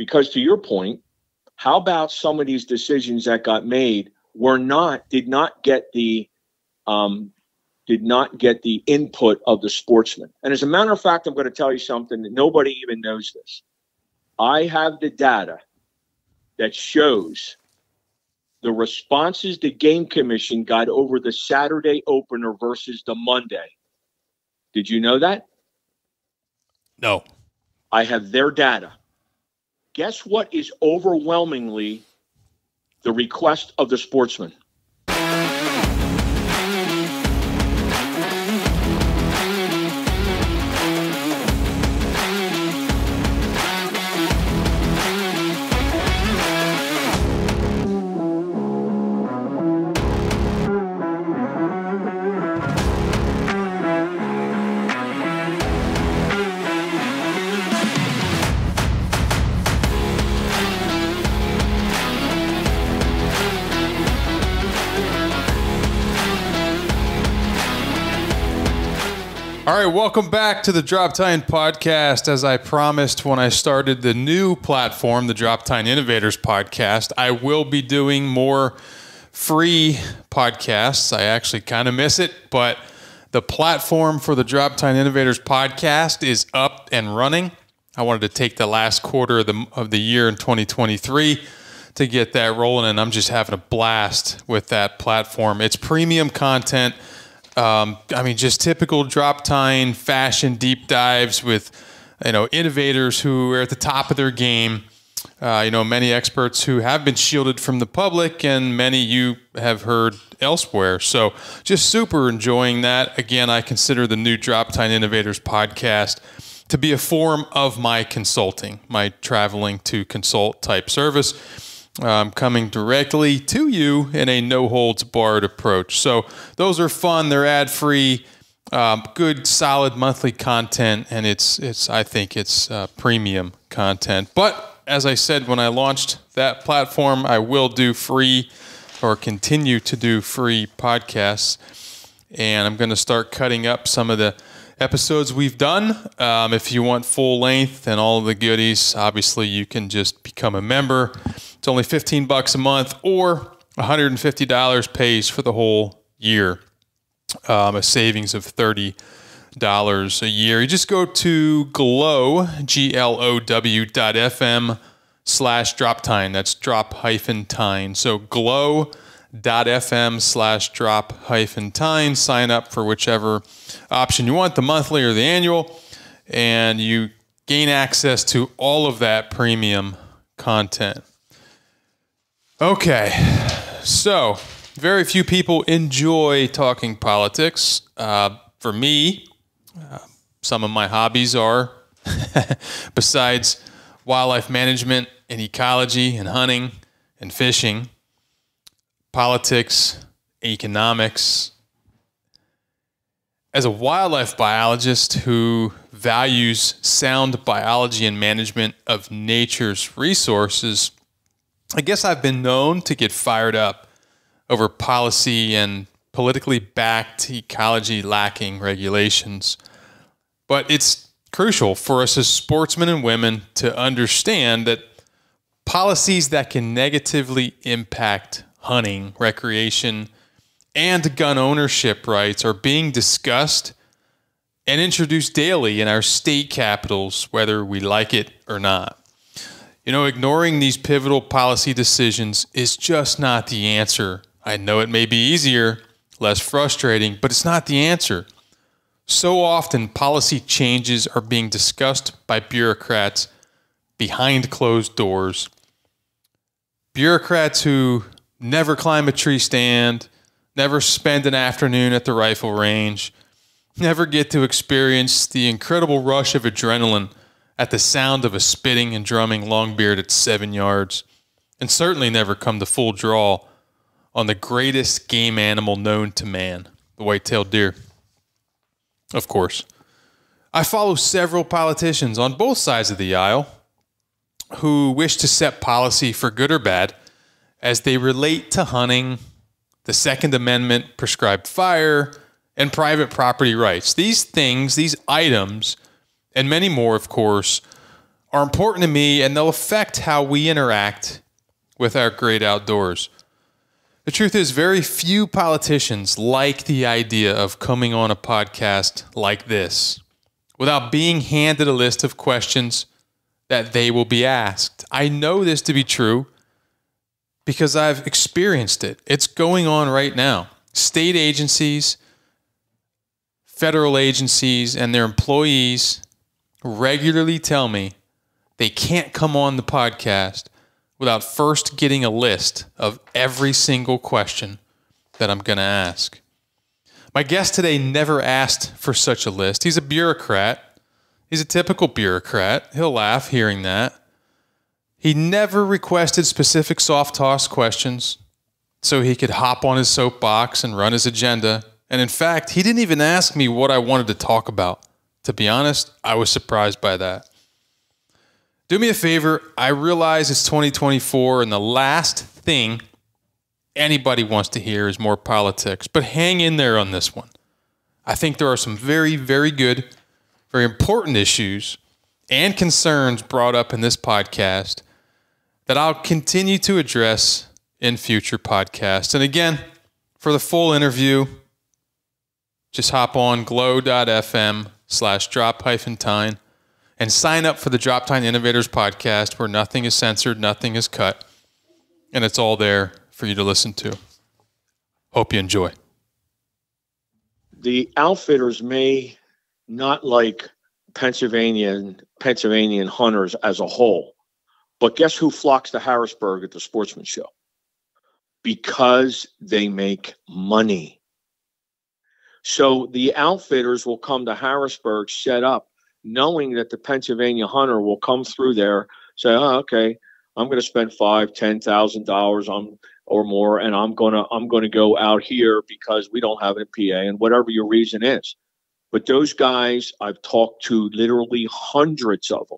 Because to your point, how about some of these decisions that got made did not get the input of the sportsman? And as a matter of fact, I'm going to tell you something that nobody even knows this. I have the data that shows the responses the game commission got over the Saturday opener versus the Monday. Did you know that? No. I have their data. Guess what is overwhelmingly the request of the sportsman? All right, welcome back to the Drop-Tine podcast. As I promised when I started the new platform, the Drop-Tine Innovators podcast, I will be doing more free podcasts. I actually kind of miss it, but the platform for the Drop-Tine Innovators podcast is up and running. I wanted to take the last quarter of the year in 2023 to get that rolling, and I'm just having a blast with that platform. It's premium content. Just typical Drop-Tine fashion deep dives with, innovators who are at the top of their game. Many experts who have been shielded from the public, and many you have heard elsewhere. So just super enjoying that. Again, I consider the new Drop-Tine Innovators podcast to be a form of my consulting, my traveling to consult type service. Coming directly to you in a no-holds-barred approach. So those are fun. They're ad-free, good, solid monthly content, and I think it's premium content. But as I said when I launched that platform, I will do free or continue to do free podcasts, and I'm going to start cutting up some of the episodes we've done. If you want full length and all of the goodies, obviously you can just become a member. It's only $15 a month, or $150 pays for the whole year, a savings of $30 a year. You just go to glow.fm/Drop-Tine. That's drop-tine. So glow.fm/drop-tine. Sign up for whichever option you want, the monthly or the annual, and you gain access to all of that premium content. Okay, so very few people enjoy talking politics. For me, some of my hobbies are, besides wildlife management and ecology and hunting and fishing, politics, economics. As a wildlife biologist who values sound biology and management of nature's resources, I guess I've been known to get fired up over policy and politically backed ecology lacking regulations. But it's crucial for us as sportsmen and women to understand that policies that can negatively impact hunting, recreation, and gun ownership rights are being discussed and introduced daily in our state capitals, whether we like it or not. Ignoring these pivotal policy decisions is just not the answer. I know it may be easier, less frustrating, but it's not the answer. So often, policy changes are being discussed by bureaucrats behind closed doors. Bureaucrats who never climb a tree stand, never spend an afternoon at the rifle range, never get to experience the incredible rush of adrenaline at the sound of a spitting and drumming longbeard at 7 yards, and certainly never come to full draw on the greatest game animal known to man, the white-tailed deer. Of course. I follow several politicians on both sides of the aisle who wish to set policy for good or bad as they relate to hunting, the Second Amendment prescribed fire, and private property rights. These things, these items, and many more, of course, are important to me, and they'll affect how we interact with our great outdoors. The truth is, very few politicians like the idea of coming on a podcast like this without being handed a list of questions that they will be asked. I know this to be true because I've experienced it. It's going on right now. State agencies, federal agencies, and their employees regularly tell me they can't come on the podcast without first getting a list of every single question that I'm going to ask. My guest today never asked for such a list. He's a bureaucrat. He's a typical bureaucrat. He'll laugh hearing that. He never requested specific soft toss questions so he could hop on his soapbox and run his agenda. And in fact, he didn't even ask me what I wanted to talk about. To be honest, I was surprised by that. Do me a favor. I realize it's 2024 and the last thing anybody wants to hear is more politics, but hang in there on this one. I think there are some very, very good, very important issues and concerns brought up in this podcast that I'll continue to address in future podcasts. And again, for the full interview, just hop on glow.fm/drop-tine and sign up for the Drop-Tine Innovators podcast, where nothing is censored, nothing is cut, and it's all there for you to listen to. Hope you enjoy. The outfitters may not like Pennsylvanian hunters as a whole, but guess who flocks to Harrisburg at the Sportsman Show? Because they make money. So the outfitters will come to Harrisburg, set up, knowing that the Pennsylvania hunter will come through there, say, "Oh, okay, I'm going to spend $5,000-$10,000 on or more, and I'm going to go out here because we don't have it in PA," and whatever your reason is. But those guys, I've talked to literally hundreds of them.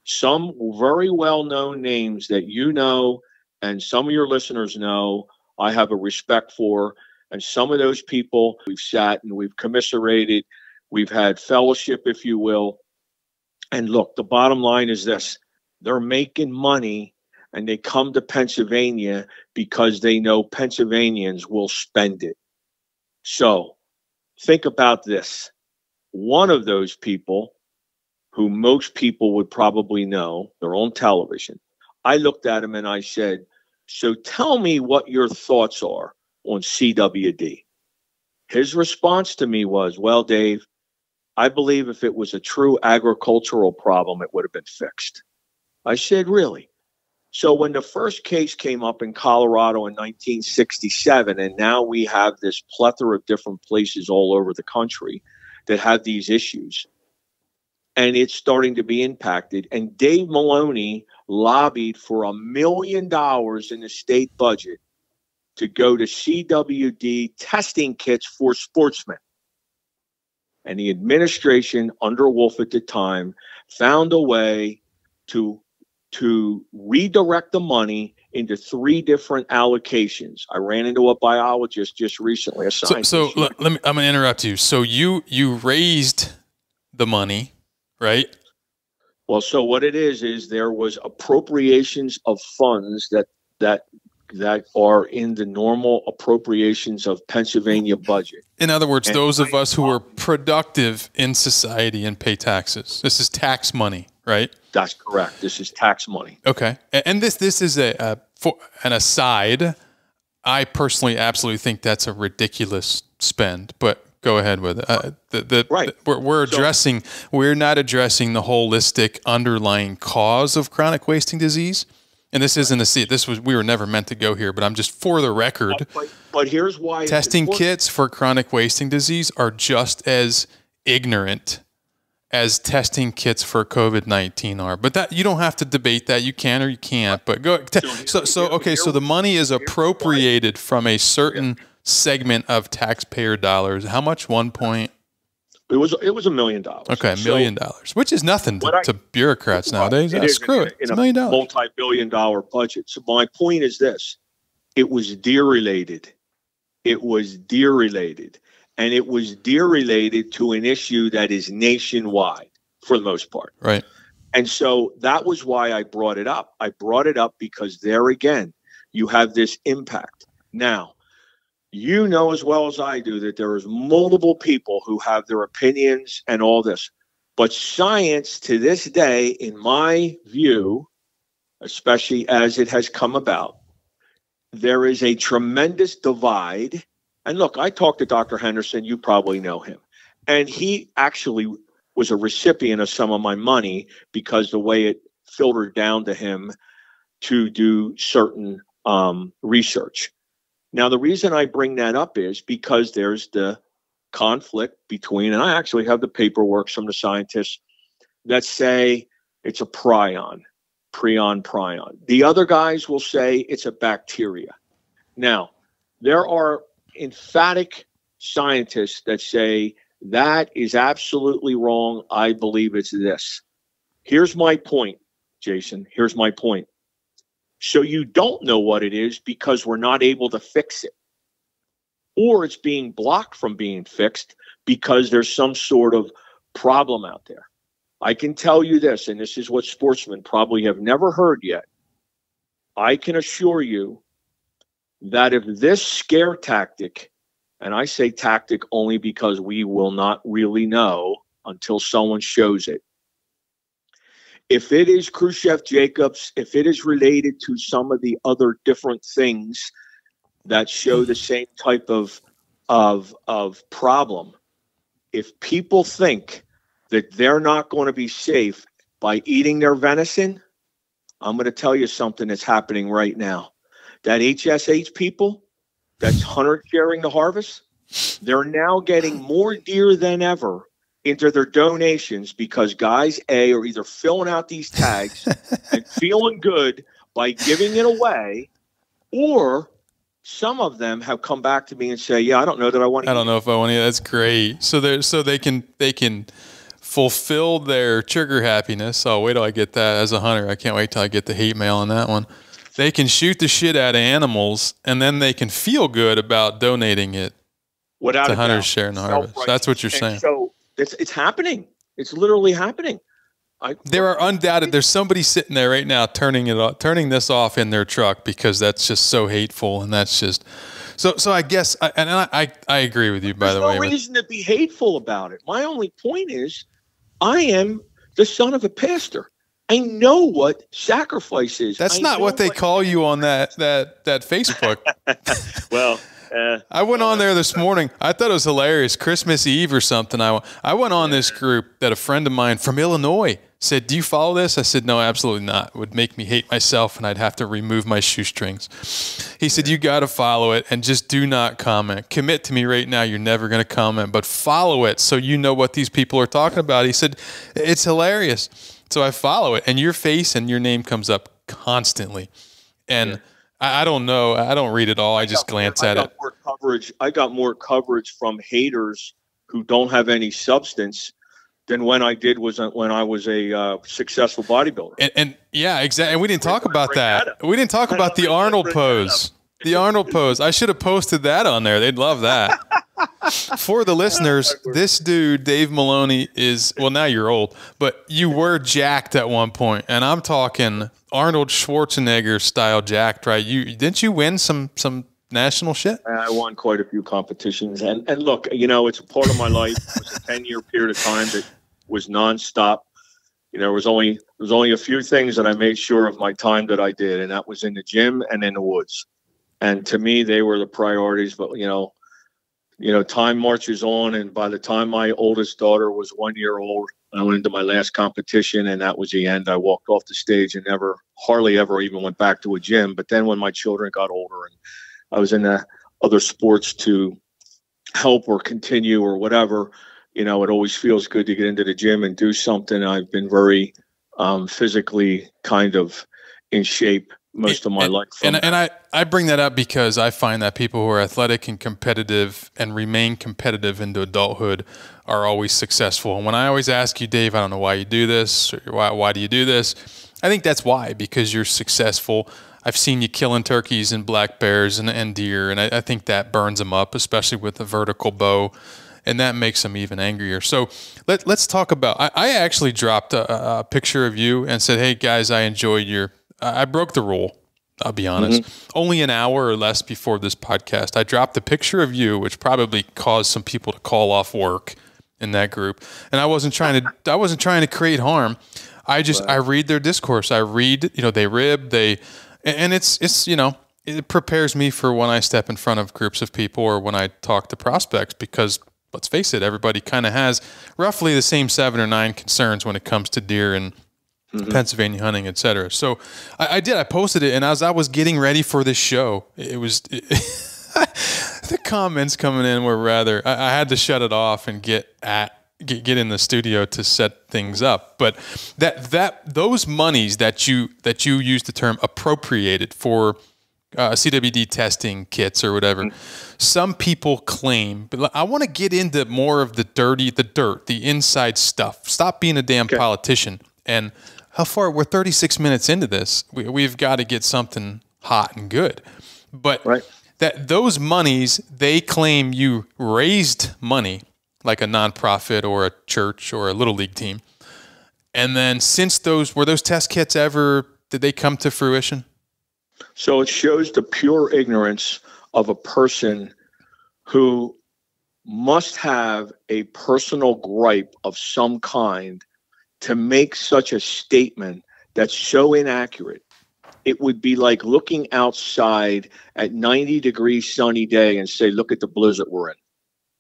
Some very well-known names that you know and some of your listeners know I have a respect for. And some of those people we've sat and we've commiserated. We've had fellowship, if you will. And look, the bottom line is this. They're making money, and they come to Pennsylvania because they know Pennsylvanians will spend it. So think about this. One of those people, who most people would probably know, they're on television, I looked at him and I said, "So tell me what your thoughts are on CWD." His response to me was, "Well, Dave, I believe if it was a true agricultural problem, it would have been fixed." I said, "Really?" So when the first case came up in Colorado in 1967, and now we have this plethora of different places all over the country that have these issues, and it's starting to be impacted, and Dave Maloney lobbied for $1 million in the state budget to go to CWD testing kits for sportsmen. And the administration under Wolf at the time found a way to redirect the money into 3 different allocations. I ran into a biologist just recently, a scientist. So I'm going to interrupt you. So you raised the money, right? Well, so what it is there was appropriations of funds that are in the normal appropriations of Pennsylvania budget. In other words, those of us who are productive in society and pay taxes. This is tax money, right? That's correct. This is tax money. Okay. And this is for an aside. I personally absolutely think that's a ridiculous spend, but go ahead with it. Right. We're not addressing the holistic underlying cause of chronic wasting disease. And this isn't we were never meant to go here, but I'm just for the record. But here's why testing kits for chronic wasting disease are just as ignorant as testing kits for COVID-19 are. But that you don't have to debate that. You can or you can't. But go. So the money is appropriated from a certain segment of taxpayer dollars. How much? 1 point. It was $1 million. Okay, $1 million, which is nothing to bureaucrats nowadays. Screw it. It's $1 million. Multi-billion-dollar budget. So my point is this: it was deer-related. It was deer-related, and it was deer-related to an issue that is nationwide for the most part. Right. And so that was why I brought it up. I brought it up because there again, you have this impact. Now, you know as well as I do that there is multiple people who have their opinions and all this. But science to this day, in my view, especially as it has come about, there is a tremendous divide. And look, I talked to Dr. Henderson. You probably know him. And he actually was a recipient of some of my money because the way it filtered down to him to do certain research. Now, the reason I bring that up is because there's the conflict between, and I actually have the paperwork from the scientists that say it's a prion. The other guys will say it's a bacteria. Now, there are emphatic scientists that say that is absolutely wrong. I believe it's this. Here's my point, Jason. Here's my point. So you don't know what it is because we're not able to fix it. Or it's being blocked from being fixed because there's some sort of problem out there. I can tell you this, and this is what sportsmen probably have never heard yet. I can assure you that if this scare tactic, and I say tactic only because we will not really know until someone shows it, if it is Khrushchev-Jacobs, if it is related to some of the other different things that show the same type of problem, if people think that they're not going to be safe by eating their venison, I'm going to tell you something that's happening right now. That HSH people, that's hunter sharing the harvest, they're now getting more deer than ever into their donations because guys, A, are either filling out these tags and feeling good by giving it away, or some of them have come back to me and say, yeah, I don't know that I want to. I don't know if I want to. That's great. So they can fulfill their trigger happiness. Oh, wait till I get that as a hunter. I can't wait till I get the hate mail on that one. They can shoot the shit out of animals, and then they can feel good about donating it to hunters sharing the harvest. That's what you're saying. So it's happening. It's literally happening. There's somebody sitting there right now turning this off in their truck because that's just so hateful, and that's just so. I guess, I agree with you. By the way, there's no reason to be hateful about it. My only point is, I am the son of a pastor. I know what sacrifice is. That's not what they call you on that Facebook. Well. I went on there this morning. I thought it was hilarious. Christmas Eve or something. I went on this group that a friend of mine from Illinois said, do you follow this? I said, no, absolutely not. It would make me hate myself and I'd have to remove my shoestrings. He said, you got to follow it and just do not comment. Commit to me right now. You're never going to comment, but follow it so you know what these people are talking about. He said, it's hilarious. So I follow it and your face and your name comes up constantly. And I don't know. I don't read it all. I just glance at it. I got more coverage from haters who don't have any substance than when I was a successful bodybuilder. And yeah, exactly. And we didn't talk about that. We didn't talk about the Arnold pose. The Arnold pose. I should have posted that on there. They'd love that. For the listeners, this dude, Dave Maloney, is, well, now you're old, but you were jacked at one point, and I'm talking Arnold Schwarzenegger style jacked, right? Didn't you win some national shit? I won quite a few competitions, and look, it's a part of my life. It was a 10-year period of time that was nonstop. There was only a few things that I made sure of my time that I did, and that was in the gym and in the woods. And to me, they were the priorities. But time marches on, and by the time my oldest daughter was 1 year old, I went into my last competition, and that was the end. I walked off the stage and hardly ever even went back to a gym. But then when my children got older and I was in the other sports to help or continue or whatever, it always feels good to get into the gym and do something. I've been very physically kind of in shape most of my life. And I bring that up because I find that people who are athletic and competitive and remain competitive into adulthood are always successful. And when I always ask you, Dave, I don't know why you do this, or why do you do this? I think that's why, because you're successful. I've seen you killing turkeys and black bears and deer, and I think that burns them up, especially with the vertical bow. and that makes them even angrier. So let's talk about, I actually dropped a picture of you and said, hey guys, I enjoyed I broke the rule. I'll be honest. Only an hour or less before this podcast, I dropped a picture of you, which probably caused some people to call off work in that group. And I wasn't trying to create harm. I read their discourse. I read, they rib, and it's, it prepares me for when I step in front of groups of people or when I talk to prospects, because let's face it, everybody kind of has roughly the same 7 or 9 concerns when it comes to deer and Pennsylvania hunting, et cetera. So I posted it, and as I was getting ready for this show, the comments coming in were rather, I had to shut it off and get in the studio to set things up. But those monies that you use the term appropriated for CWD testing kits or whatever, some people claim, but I want to get into more of the dirt, the inside stuff. Stop being a damn politician. And how far? We're 36 minutes into this. We've got to get something hot and good. But that those monies, they claim you raised money like a nonprofit or a church or a little league team. And then were those test kits did they come to fruition? So it shows the pure ignorance of a person who must have a personal gripe of some kind to make such a statement that's so inaccurate. It would be like looking outside at 90-degree sunny day and say, look at the blizzard we're in.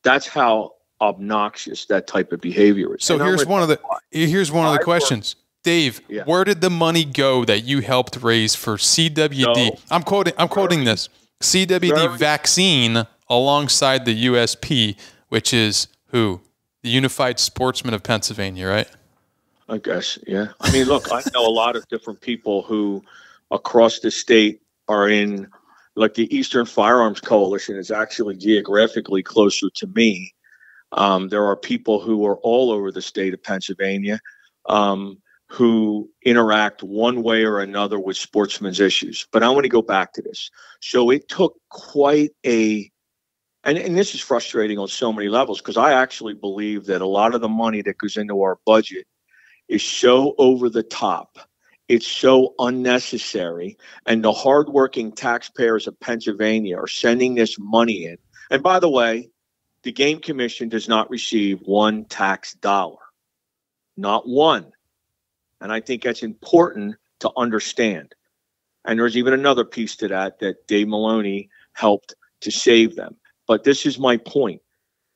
That's how obnoxious that type of behavior is. So here's one of the questions. Dave, where did the money go that you helped raise for CWD? No. I'm quoting this. CWD vaccine alongside the USP, which is who? The Unified Sportsmen of Pennsylvania, right? I guess, yeah. I mean, look, I know a lot of different people who across the state are in, like the Eastern Firearms Coalition is actually geographically closer to me. There are people who are all over the state of Pennsylvania who interact one way or another with sportsmen's issues. But I want to go back to this. So it took quite and this is frustrating on so many levels, because I actually believe that a lot of the money that goes into our budget is so over the top. It's so unnecessary. And the hardworking taxpayers of Pennsylvania are sending this money in. And by the way, the Game Commission does not receive one tax dollar. Not one. And I think that's important to understand. And there's even another piece to that Dave Maloney helped to save them. But this is my point.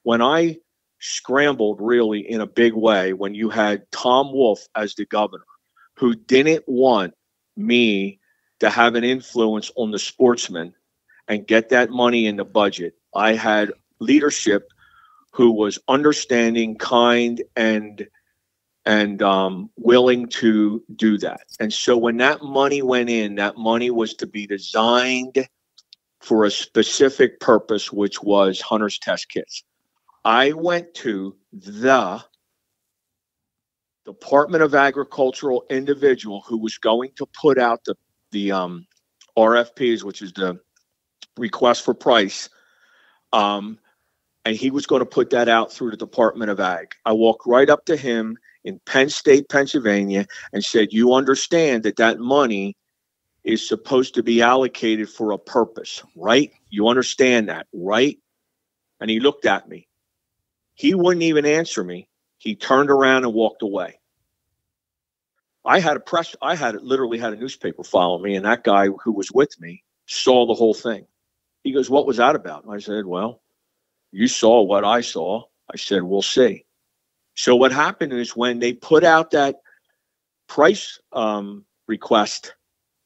When I scrambled really in a big way, when you had Tom Wolf as the governor, who didn't want me to have an influence on the sportsmen and get that money in the budget, I had leadership who was understanding, kind, and willing to do that. And so when that money went in, that money was to be designed for a specific purpose, which was hunters test kits. I went to the Department of Agricultural individual who was going to put out the RFPs, which is the request for price, and he was going to put that out through the Department of Ag. I walked right up to him in Penn State, Pennsylvania, and said, you understand that money is supposed to be allocated for a purpose, right? You understand that, right? And he looked at me. He wouldn't even answer me. He turned around and walked away. I literally had a newspaper follow me, and that guy who was with me saw the whole thing. He goes, what was that about? And I said, well, you saw what I saw. I said, we'll see. So what happened is when they put out that price request,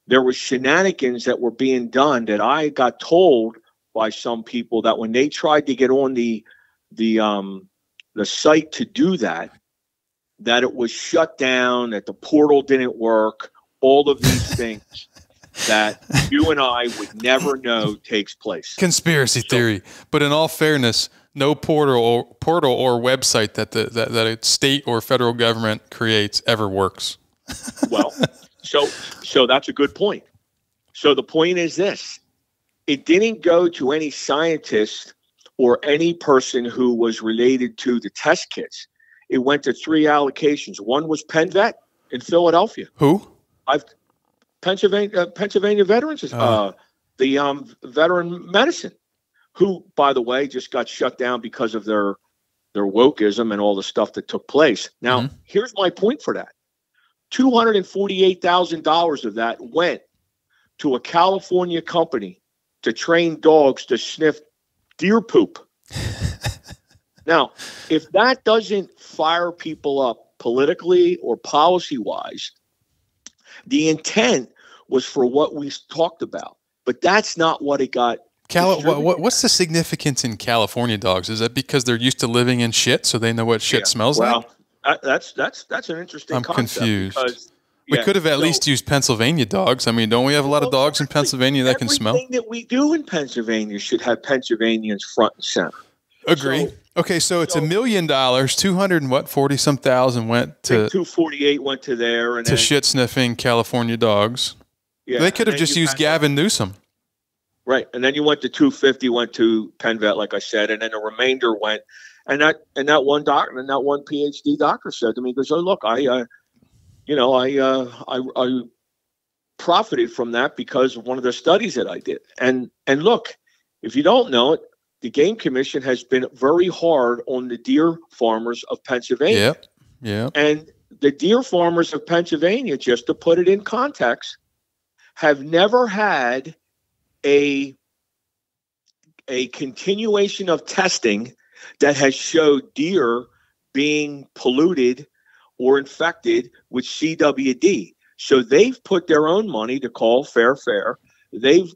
there was shenanigans that were being done that I got told by some people that when they tried to get on the site to do that it was shut down, that the portal didn't work, all of these things that you and I would never know takes place. Conspiracy theory. But in all fairness, no portal or website that a state or federal government creates ever works. Well, so that's a good point. So the point is this: it didn't go to any scientist or any person who was related to the test kits. It went to 3 allocations. One was Penn Vet in Philadelphia. Who? Pennsylvania Veterans, the veteran medicine, who, by the way, just got shut down because of their wokeism and all the stuff that took place. Now, here's my point for that. $248,000 of that went to a California company to train dogs to sniff deer poop. Now, if that doesn't fire people up politically or policy-wise, the intent was for what we talked about, but that's not what it got. What's the significance in California dogs? Is that because they're used to living in shit, so they know what shit smells like? That's an interesting concept. I'm confused. We could have at least used Pennsylvania dogs. I mean, don't we have a lot of dogs in Pennsylvania that can smell? Everything that we do in Pennsylvania should have Pennsylvanians front and center. Agree. Okay, so it's $1 million, 240-some thousand went to 248 went to there, and to shit sniffing California dogs. Yeah, they could have just used Gavin Newsom. Right, and then you went to 250, went to Penn Vet, like I said, and then the remainder went, and that one doctor, and that one PhD doctor said to me, he goes, "Oh, look, I profited from that because of one of the studies that I did, and look, if you don't know it, the Game Commission has been very hard on the deer farmers of Pennsylvania. Yeah. And the deer farmers of Pennsylvania, just to put it in context, have never had a continuation of testing that has showed deer being polluted or infected with CWD. So they've put their own money to call fair. They've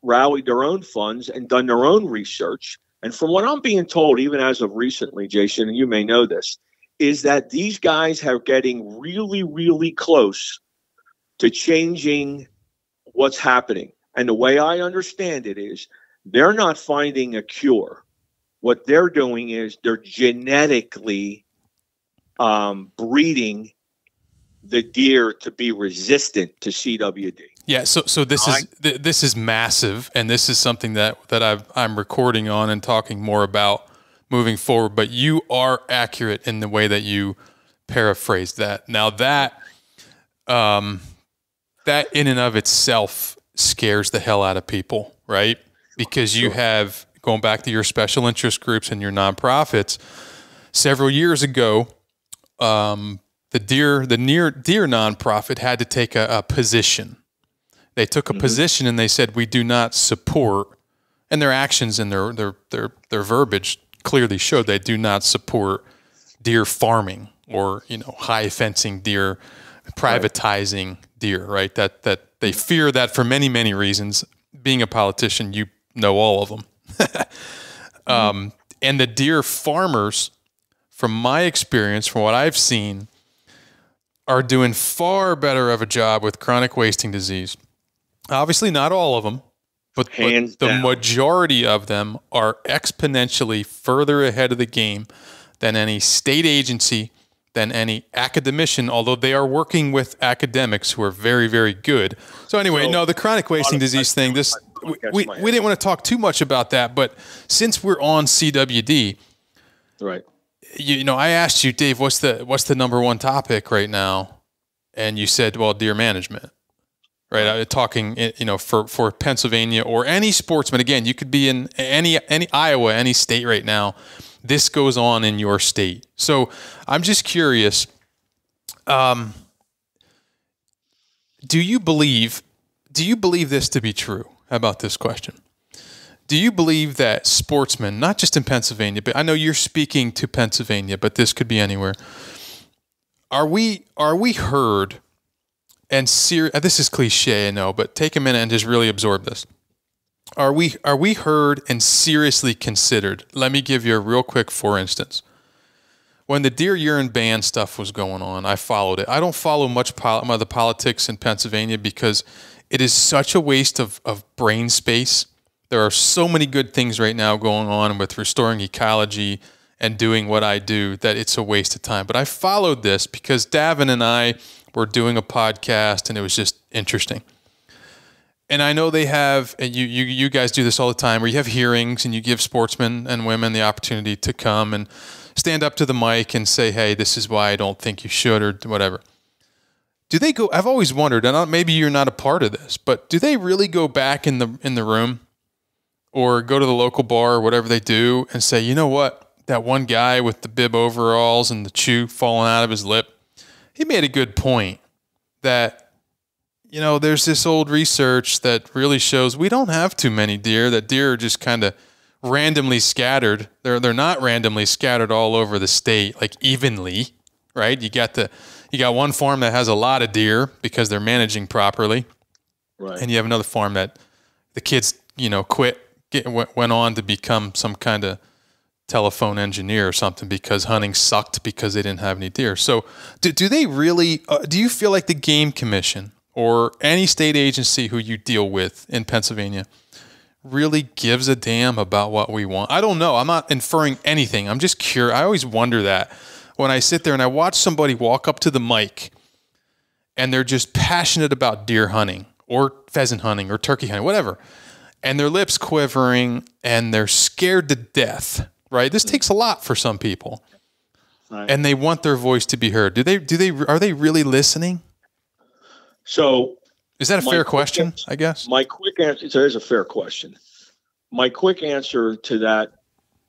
rallied their own funds and done their own research. And from what I'm being told, even as of recently, Jason, and you may know this, is that these guys are getting really, really close to changing what's happening. And the way I understand it is they're not finding a cure. What they're doing is they're genetically breeding the deer to be resistant to CWD. Yeah, so this is massive, and this is something that I'm recording on and talking more about moving forward. But you are accurate in the way that you paraphrased that. Now that in and of itself scares the hell out of people, right? Because you have, going back to your special interest groups and your nonprofits, several years ago, the deer nonprofit had to take a position. They took a position and they said, we do not support, and their actions and their verbiage clearly showed they do not support deer farming or, high fencing deer, privatizing deer, right? That they fear that for many, many reasons. Being a politician, you know all of them. And the deer farmers, from my experience, from what I've seen, are doing far better of a job with chronic wasting disease. Obviously, not all of them, but the majority of them are exponentially further ahead of the game than any state agency, than any academician, although they are working with academics who are very, very good. So anyway, the chronic wasting disease thing, we didn't want to talk too much about that, but since we're on CWD, right? I asked you, Dave, what's the #1 topic right now? And you said, well, deer management. Right, talking, for Pennsylvania or any sportsman. Again, you could be in any Iowa, any state right now. This goes on in your state. So I'm just curious. Do you believe this to be true? How about this question? Do you believe that sportsmen, not just in Pennsylvania, but I know you're speaking to Pennsylvania, but this could be anywhere. Are we heard? And this is cliche, I know, but take a minute and just really absorb this. Are we heard and seriously considered? Let me give you a real quick for instance. When the deer urine ban stuff was going on, I followed it. I don't follow much of the politics in Pennsylvania because it is such a waste of brain space. There are so many good things right now going on with restoring ecology and doing what I do that it's a waste of time. But I followed this because Davin and I were doing a podcast and it was just interesting. And I know they have, and you guys do this all the time, where you have hearings and you give sportsmen and women the opportunity to come and stand up to the mic and say, hey, this is why I don't think you should, or whatever. Do they go, I've always wondered, and maybe you're not a part of this, but do they really go back in the room or go to the local bar or whatever they do and say, you know what, that one guy with the bib overalls and the chew falling out of his lip, he made a good point that, you know, there's this old research that really shows we don't have too many deer, that deer are just kind of randomly scattered. They're not randomly scattered all over the state, like evenly, right? You got one farm that has a lot of deer because they're managing properly. Right. And you have another farm that the kids, you know, went on to become some kind of telephone engineer or something because hunting sucked because they didn't have any deer. So do they really, do you feel like the Game Commission or any state agency who you deal with in Pennsylvania really gives a damn about what we want? I don't know. I'm not inferring anything. I'm just curious. I always wonder that when I sit there and I watch somebody walk up to the mic and they're just passionate about deer hunting or pheasant hunting or turkey hunting, whatever, and their lips quivering and they're scared to death, right? This takes a lot for some people. Right. And they want their voice to be heard. Are they really listening? So is that a fair question, I guess? My quick answer, it is a fair question. My quick answer to that,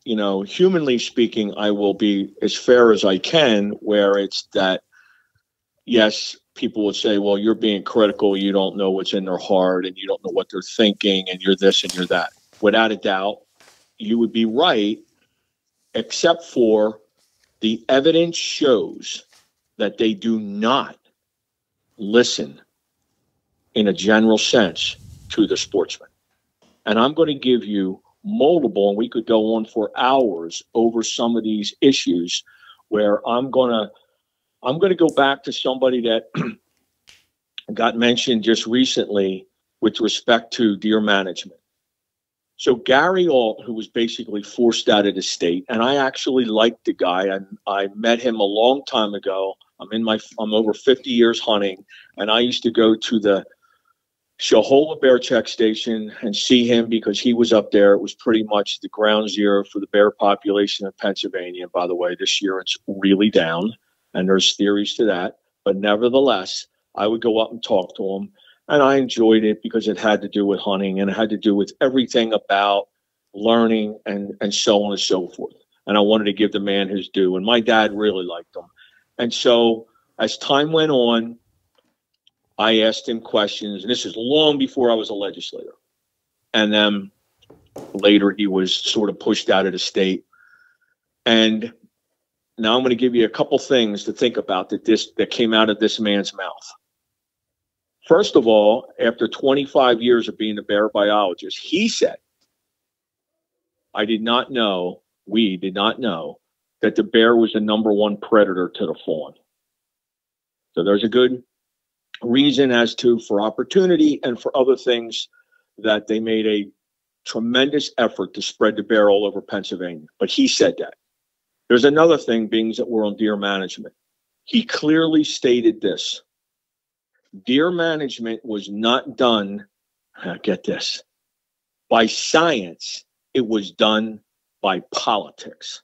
you know, humanly speaking, I will be as fair as I can, where it's that, yes, people would say, well, you're being critical. You don't know what's in their heart and you don't know what they're thinking and you're this and you're that. Without a doubt, you would be right, except for the evidence shows that they do not listen in a general sense to the sportsman. And I'm going to give you multiple, and we could go on for hours over some of these issues where I'm going to go back to somebody that got mentioned just recently with respect to deer management. So Gary Alt, who was basically forced out of the state, and I actually liked the guy. I met him a long time ago. I'm over 50 years hunting, and I used to go to the Shahola Bear Check Station and see him because he was up there. It was pretty much the ground zero for the bear population in Pennsylvania. And by the way, this year it's really down, and there's theories to that. But nevertheless, I would go up and talk to him, and I enjoyed it because it had to do with hunting and it had to do with everything about learning and so on and so forth. And I wanted to give the man his due, and my dad really liked him. And so as time went on, I asked him questions, and this is long before I was a legislator. And then later he was sort of pushed out of the state. And now I'm going to give you a couple things to think about that came out of this man's mouth. First of all, after 25 years of being a bear biologist, he said, we did not know that the bear was the number one predator to the fawn. So there's a good reason as to, for opportunity and for other things, that they made a tremendous effort to spread the bear all over Pennsylvania. But he said that. There's another thing, being that we're on deer management. He clearly stated this: deer management was not done, get this, by science. It was done by politics.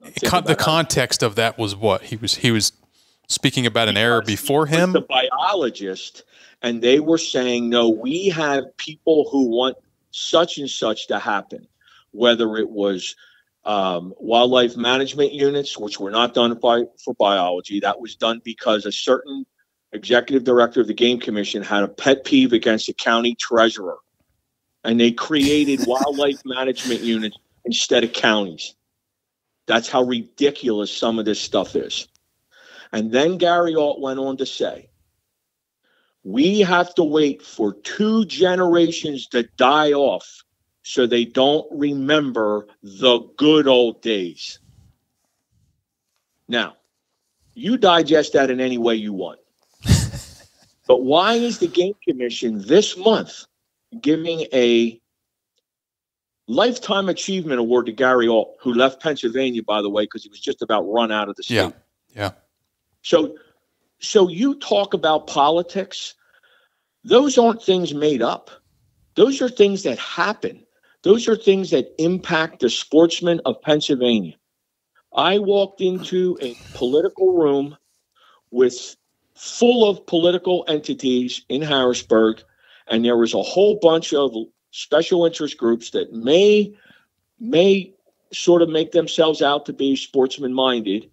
The context of that was what? He was speaking about an error before him? The biologist, and they were saying, no, we have people who want such and such to happen, whether it was wildlife management units, which were not done for biology. That was done because a certain executive director of the Game Commission had a pet peeve against the county treasurer, and they created wildlife management units instead of counties. That's how ridiculous some of this stuff is. And then Gary Alt went on to say, we have to wait for 2 generations to die off so they don't remember the good old days. Now, you digest that in any way you want. But why is the Game Commission this month giving a Lifetime Achievement Award to Gary Alt, who left Pennsylvania, by the way, because he was just about run out of the state? Yeah. So you talk about politics. Those aren't things made up. Those are things that happen. Those are things that impact the sportsmen of Pennsylvania. I walked into a political room full of political entities in Harrisburg, and there was a whole bunch of special interest groups that may sort of make themselves out to be sportsman-minded.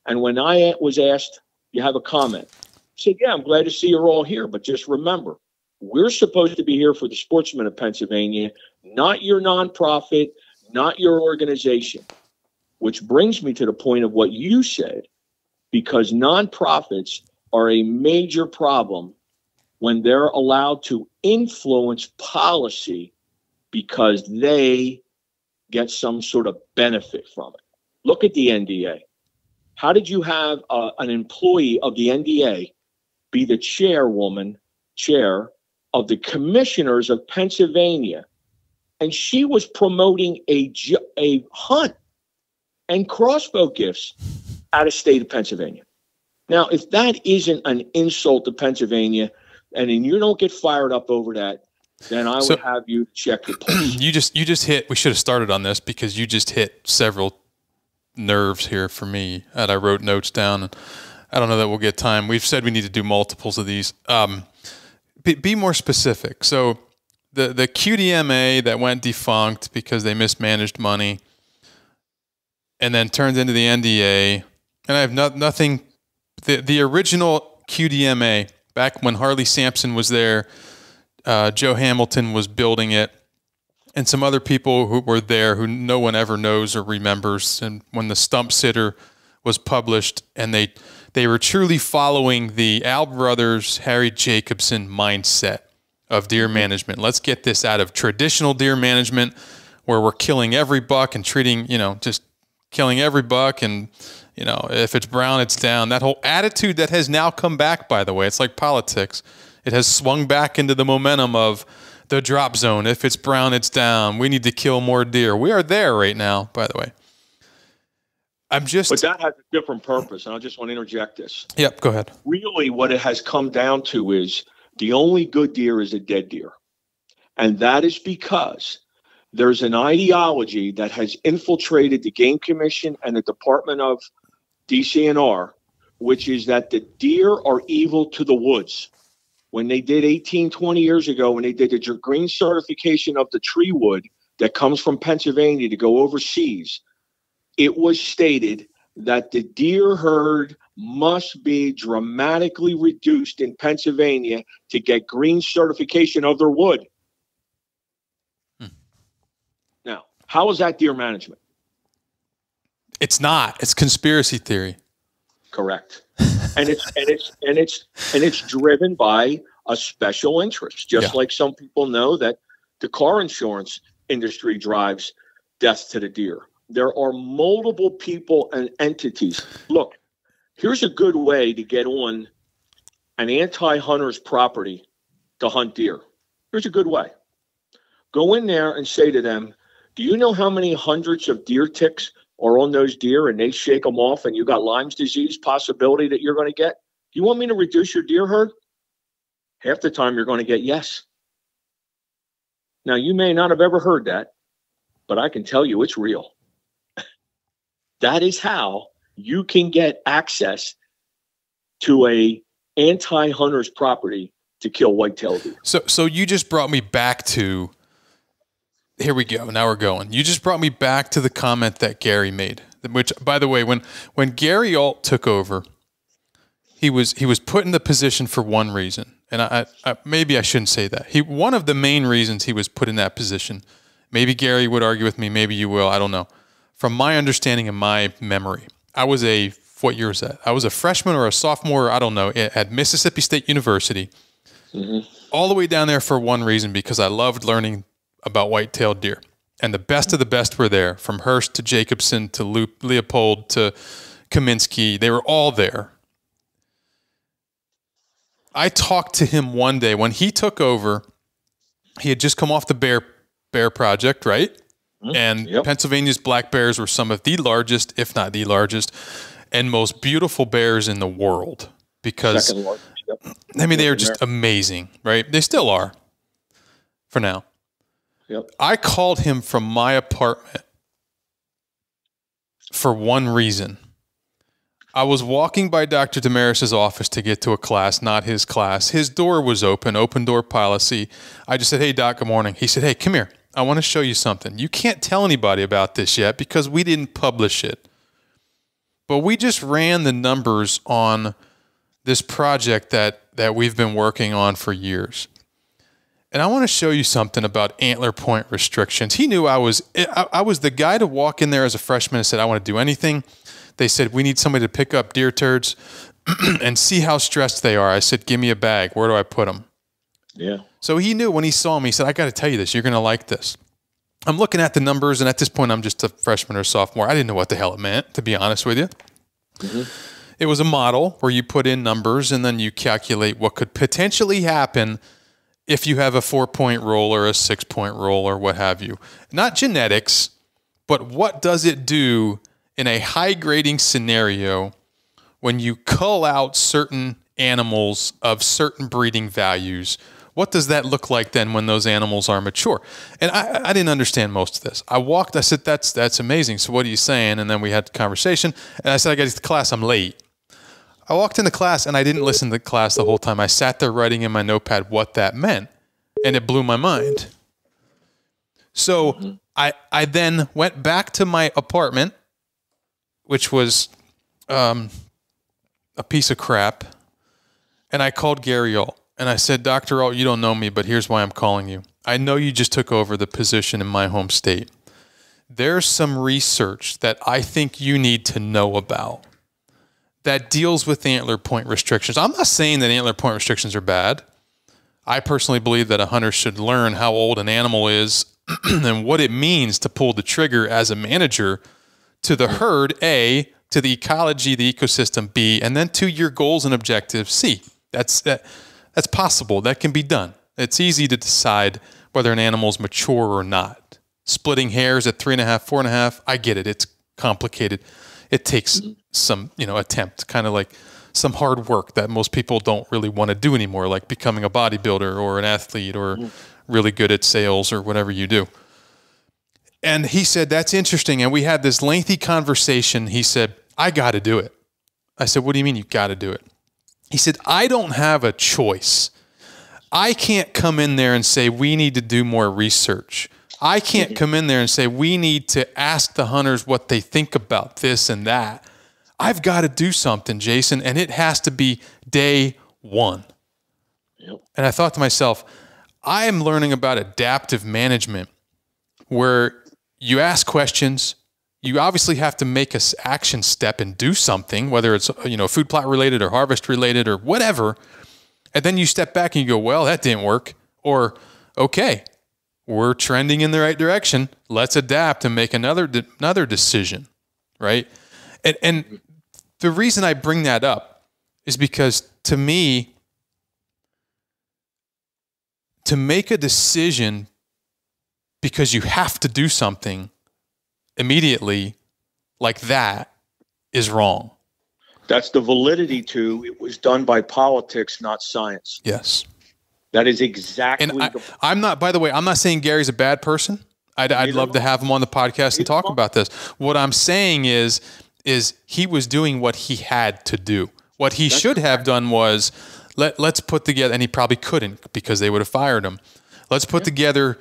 And when I was asked, you have a comment? I said, yeah, I'm glad to see you're all here, but just remember, we're supposed to be here for the sportsmen of Pennsylvania, not your nonprofit, not your organization. Which brings me to the point of what you said, because nonprofits are a major problem when they're allowed to influence policy because they get some sort of benefit from it. Look at the NDA. How did you have an employee of the NDA be the chair of the commissioners of Pennsylvania? And she was promoting a hunt and crossbow gifts out of state of Pennsylvania. Now, if that isn't an insult to Pennsylvania, and then you don't get fired up over that, then I would have you check your pulse. You just hit, we should have started on this because you just hit several nerves here for me. And I wrote notes down, and I don't know that we'll get time. We've said we need to do multiples of these. Be more specific. So the QDMA that went defunct because they mismanaged money and then turned into the NDA, and I have nothing, the original QDMA, back when Harley Sampson was there, Joe Hamilton was building it, and some other people who were there who no one ever knows or remembers. And when the Stump Sitter was published, and they were truly following the Al Brothers, Harry Jacobson mindset of deer management. Let's get this out of traditional deer management where we're killing every buck and treating, just killing every buck, and if it's brown, it's down. That whole attitude that has now come back, by the way, it's like politics. It has swung back into the momentum of the drop zone. If it's brown, it's down. We need to kill more deer. We are there right now, by the way. But that has a different purpose, and I just want to interject this. Yep, go ahead. Really, what it has come down to is the only good deer is a dead deer. And that is because there's an ideology that has infiltrated the Game Commission and the Department of DCNR, which is that the deer are evil to the woods. When they did 18, 20 years ago, when they did the green certification of the tree wood that comes from Pennsylvania to go overseas, it was stated that the deer herd must be dramatically reduced in Pennsylvania to get green certification of their wood. Now, how is that deer management? It's not. It's conspiracy theory. Correct. And it's driven by a special interest, just like some people know that the car insurance industry drives death to the deer. There are multiple people and entities. Look, here's a good way to get on an anti-hunter's property to hunt deer. Here's a good way. Go in there and say to them, do you know how many hundreds of deer ticks are on those deer, and they shake them off and you got Lyme's disease possibility that you're going to get? Do you want me to reduce your deer herd? Half the time you're going to get yes. Now, you may not have ever heard that, but I can tell you it's real. That is how you can get access to a anti-hunter's property to kill white-tailed deer. So you just brought me back to, here we go, now we're going. You just brought me back to the comment that Gary made, which, by the way, when Gary Alt took over, he was put in the position for one reason. And I maybe I shouldn't say that. One of the main reasons he was put in that position, maybe Gary would argue with me, maybe you will, I don't know. From my understanding and my memory, what year was that? I was a freshman or a sophomore, I don't know, at Mississippi State University. Mm-hmm. All the way down there for one reason, because I loved learning about white-tailed deer. And the best of the best were there, from Hearst to Jacobson to Leopold to Kaminsky. They were all there. I talked to him one day when he took over. He had just come off the Bear Project, right? And Pennsylvania's black bears were some of the largest, if not the largest, and most beautiful bears in the world. Because Yep. I mean, they are just amazing, right? They still are for now. Yep. I called him from my apartment for one reason. I was walking by Dr. Damaris's office to get to a class, not his class. His door was open door policy. I just said, "Hey, Doc, good morning." He said, "Hey, come here. I want to show you something. You can't tell anybody about this yet because we didn't publish it. But we just ran the numbers on this project that we've been working on for years. And I want to show you something about antler point restrictions." He knew I was the guy to walk in there as a freshman and said, "I want to do anything." They said, "We need somebody to pick up deer turds and see how stressed they are." I said, "Give me a bag. Where do I put them?" Yeah. So he knew when he saw me, he said, "I got to tell you this. You're going to like this." I'm looking at the numbers, and at this point, I'm just a freshman or sophomore. I didn't know what the hell it meant, to be honest with you. Mm-hmm. It was a model where you put in numbers, and then you calculate what could potentially happen if you have a 4-point roll or a 6-point roll or what have you. Not genetics, but what does it do in a high grading scenario when you cull out certain animals of certain breeding values? What does that look like then when those animals are mature? And I didn't understand most of this. I said, that's amazing. So what are you saying? And then we had a conversation, and I said, "I got to class, I'm late." I walked into class, and I didn't listen to the class the whole time. I sat there writing in my notepad what that meant, and it blew my mind. So I then went back to my apartment, which was a piece of crap, and I called Gary Alt. And I said, "Dr. Alt, you don't know me, but here's why I'm calling you. I know you just took over the position in my home state. There's some research that I think you need to know about that deals with antler point restrictions." I'm not saying that antler point restrictions are bad. I personally believe that a hunter should learn how old an animal is and what it means to pull the trigger as a manager to the herd, A, to the ecology, the ecosystem, B, and then to your goals and objectives, C. That's possible. That can be done. It's easy to decide whether an animal is mature or not. Splitting hairs at 3.5, 4.5, I get it. It's complicated. It takes some, attempt, kind of like some hard work that most people don't really want to do anymore, like becoming a bodybuilder or an athlete or really good at sales or whatever you do. And he said, "That's interesting." And we had this lengthy conversation. He said, "I got to do it." I said, "What do you mean you got to do it?" He said, "I don't have a choice. I can't come in there and say, we need to do more research. I can't come in there and say, we need to ask the hunters what they think about this and that. I've got to do something, Jason, and it has to be day one." Yep. And I thought to myself, I am learning about adaptive management where you ask questions. You obviously have to make an action step and do something, whether it's food plot related or harvest related or whatever. And then you step back and you go, "Well, that didn't work." Or, "Okay, we're trending in the right direction. Let's adapt and make another decision," right? And the reason I bring that up is because to me, to make a decision because you have to do something immediately like that is wrong. That's the validity to it was done by politics, not science. Yes. That is exactly. And I'm not, by the way, I'm not saying Gary's a bad person. I'd love to have him on the podcast and talk about this. What I'm saying is he was doing what he had to do. What he should have done was let's put together, and he probably couldn't because they would have fired him. Let's put together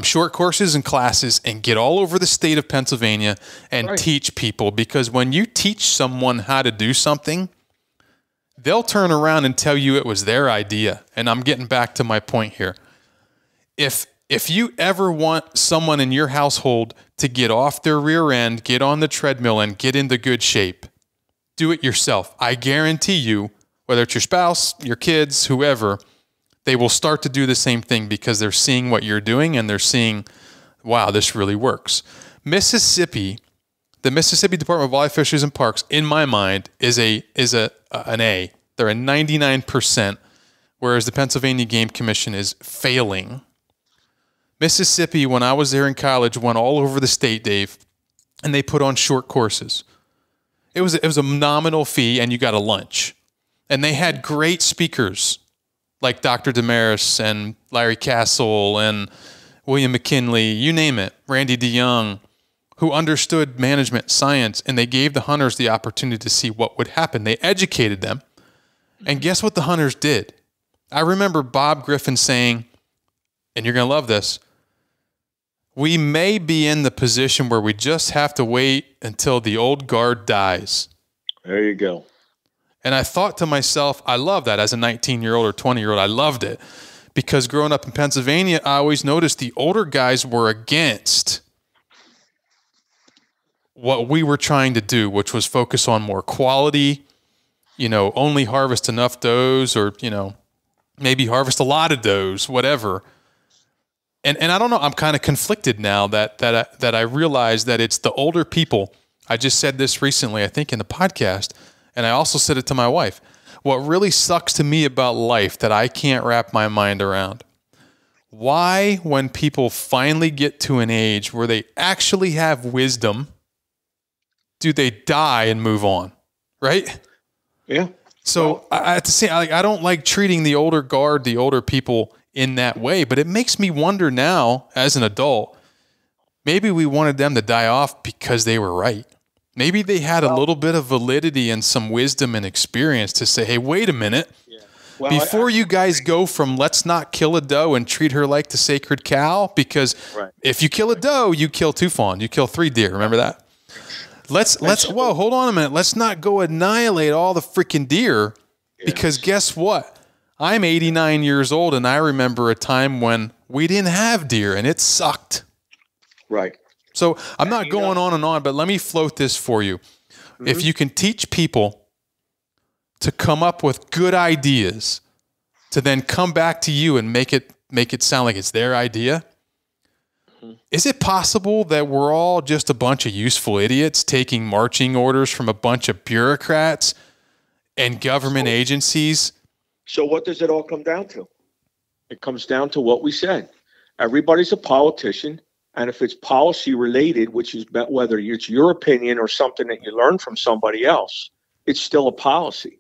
short courses and classes and get all over the state of Pennsylvania and teach people, because when you teach someone how to do something, they'll turn around and tell you it was their idea. And I'm getting back to my point here. If you ever want someone in your household to get off their rear end, get on the treadmill and get into good shape, do it yourself. I guarantee you, whether it's your spouse, your kids, whoever, they will start to do the same thing because they're seeing what you're doing and they're seeing, wow, this really works. Mississippi, the Mississippi Department of Wildlife, Fisheries, and Parks, in my mind, is an A. They're a 99%, whereas the Pennsylvania Game Commission is failing. Mississippi, when I was there in college, went all over the state, Dave, and they put on short courses. It was a nominal fee, and you got a lunch. And they had great speakers like Dr. Damaris and Larry Castle and William McKinley, you name it, Randy DeYoung, who understood management science, and they gave the hunters the opportunity to see what would happen. They educated them. And guess what the hunters did? I remember Bob Griffin saying, and you're going to love this, we may be in the position where we just have to wait until the old guard dies. There you go. And I thought to myself, I love that as a 19-year-old or 20-year-old. I loved it because growing up in Pennsylvania, I always noticed the older guys were against what we were trying to do, which was focus on more quality, only harvest enough does, or, maybe harvest a lot of does, whatever. And I don't know, I'm kind of conflicted now that I realize that it's the older people. I just said this recently, I think in the podcast, and I also said it to my wife. What really sucks to me about life that I can't wrap my mind around. Why, when people finally get to an age where they actually have wisdom, do they die and move on? Right? Yeah. So I have to say, I don't like treating the older guard, the older people in that way, but it makes me wonder now as an adult, maybe we wanted them to die off because they were right. Maybe they had a little bit of validity and some wisdom and experience to say, hey, wait a minute. Yeah. Well, before you guys go from let's not kill a doe and treat her like the sacred cow, because if you kill a doe, you kill 2 fawn, you kill 3 deer. Remember that? Whoa, hold on a minute. Let's not go annihilate all the freaking deer because guess what? I'm 89 years old and I remember a time when we didn't have deer and it sucked. Right. So I'm not going on and on, but let me float this for you. Mm-hmm. If you can teach people to come up with good ideas, to then come back to you and make it sound like it's their idea, is it possible that we're all just a bunch of useful idiots taking marching orders from a bunch of bureaucrats and government agencies? So what does it all come down to? It comes down to what we said. Everybody's a politician. And if it's policy related, which is whether it's your opinion or something that you learn from somebody else, it's still a policy.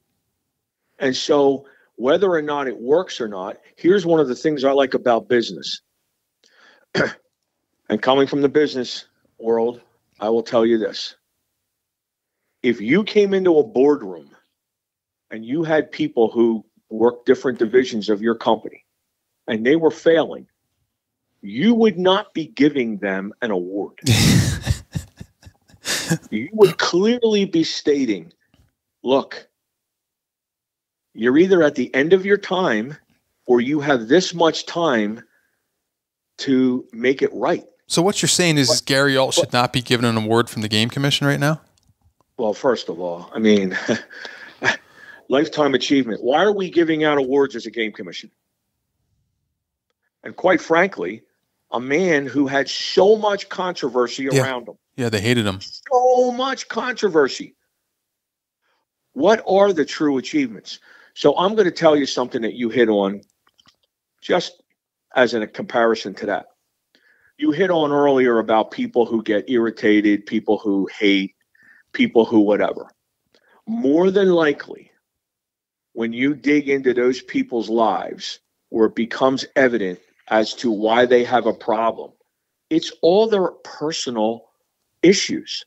And so whether or not it works or not, here's one of the things I like about business. And coming from the business world, I will tell you this. If you came into a boardroom and you had people who worked different divisions of your company and they were failing, you would not be giving them an award. You would clearly be stating, look, you're either at the end of your time or you have this much time to make it right. So what you're saying is Gary Alt should not be given an award from the Game Commission right now? Well, first of all, I mean, lifetime achievement. Why are we giving out awards as a Game Commission? And quite frankly, a man who had so much controversy around him. Yeah, they hated him. So much controversy. What are the true achievements? So I'm going to tell you something that you hit on just as a comparison to that. You hit on earlier about people who get irritated, people who hate, people who whatever. More than likely, when you dig into those people's lives where it becomes evident as to why they have a problem, it's all their personal issues.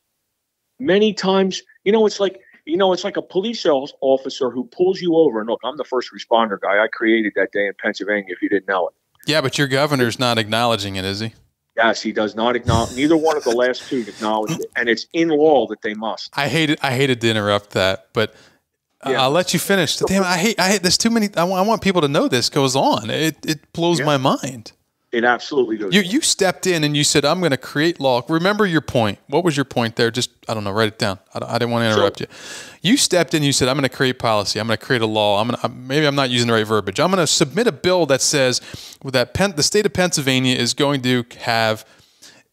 Many times, it's like a police officer who pulls you over. And look, I'm the first responder guy. I created that day in Pennsylvania, if you didn't know it. Yeah, but your governor's not acknowledging it, is he? Yes, he does not acknowledge. Neither one of the last two acknowledged it, and it's in law that they must. I hated to interrupt that, but I'll let you finish. Damn, I hate. There's too many. I want people to know this goes on. It blows my mind. It absolutely does. You stepped in and you said, "I'm going to create law." Remember your point. What was your point there? Just I don't know. Write it down. I didn't want to interrupt you. You stepped in. And you said, "I'm going to create policy. I'm going to create a law. Maybe I'm not using the right verbiage. I'm going to submit a bill that says that the state of Pennsylvania is going to have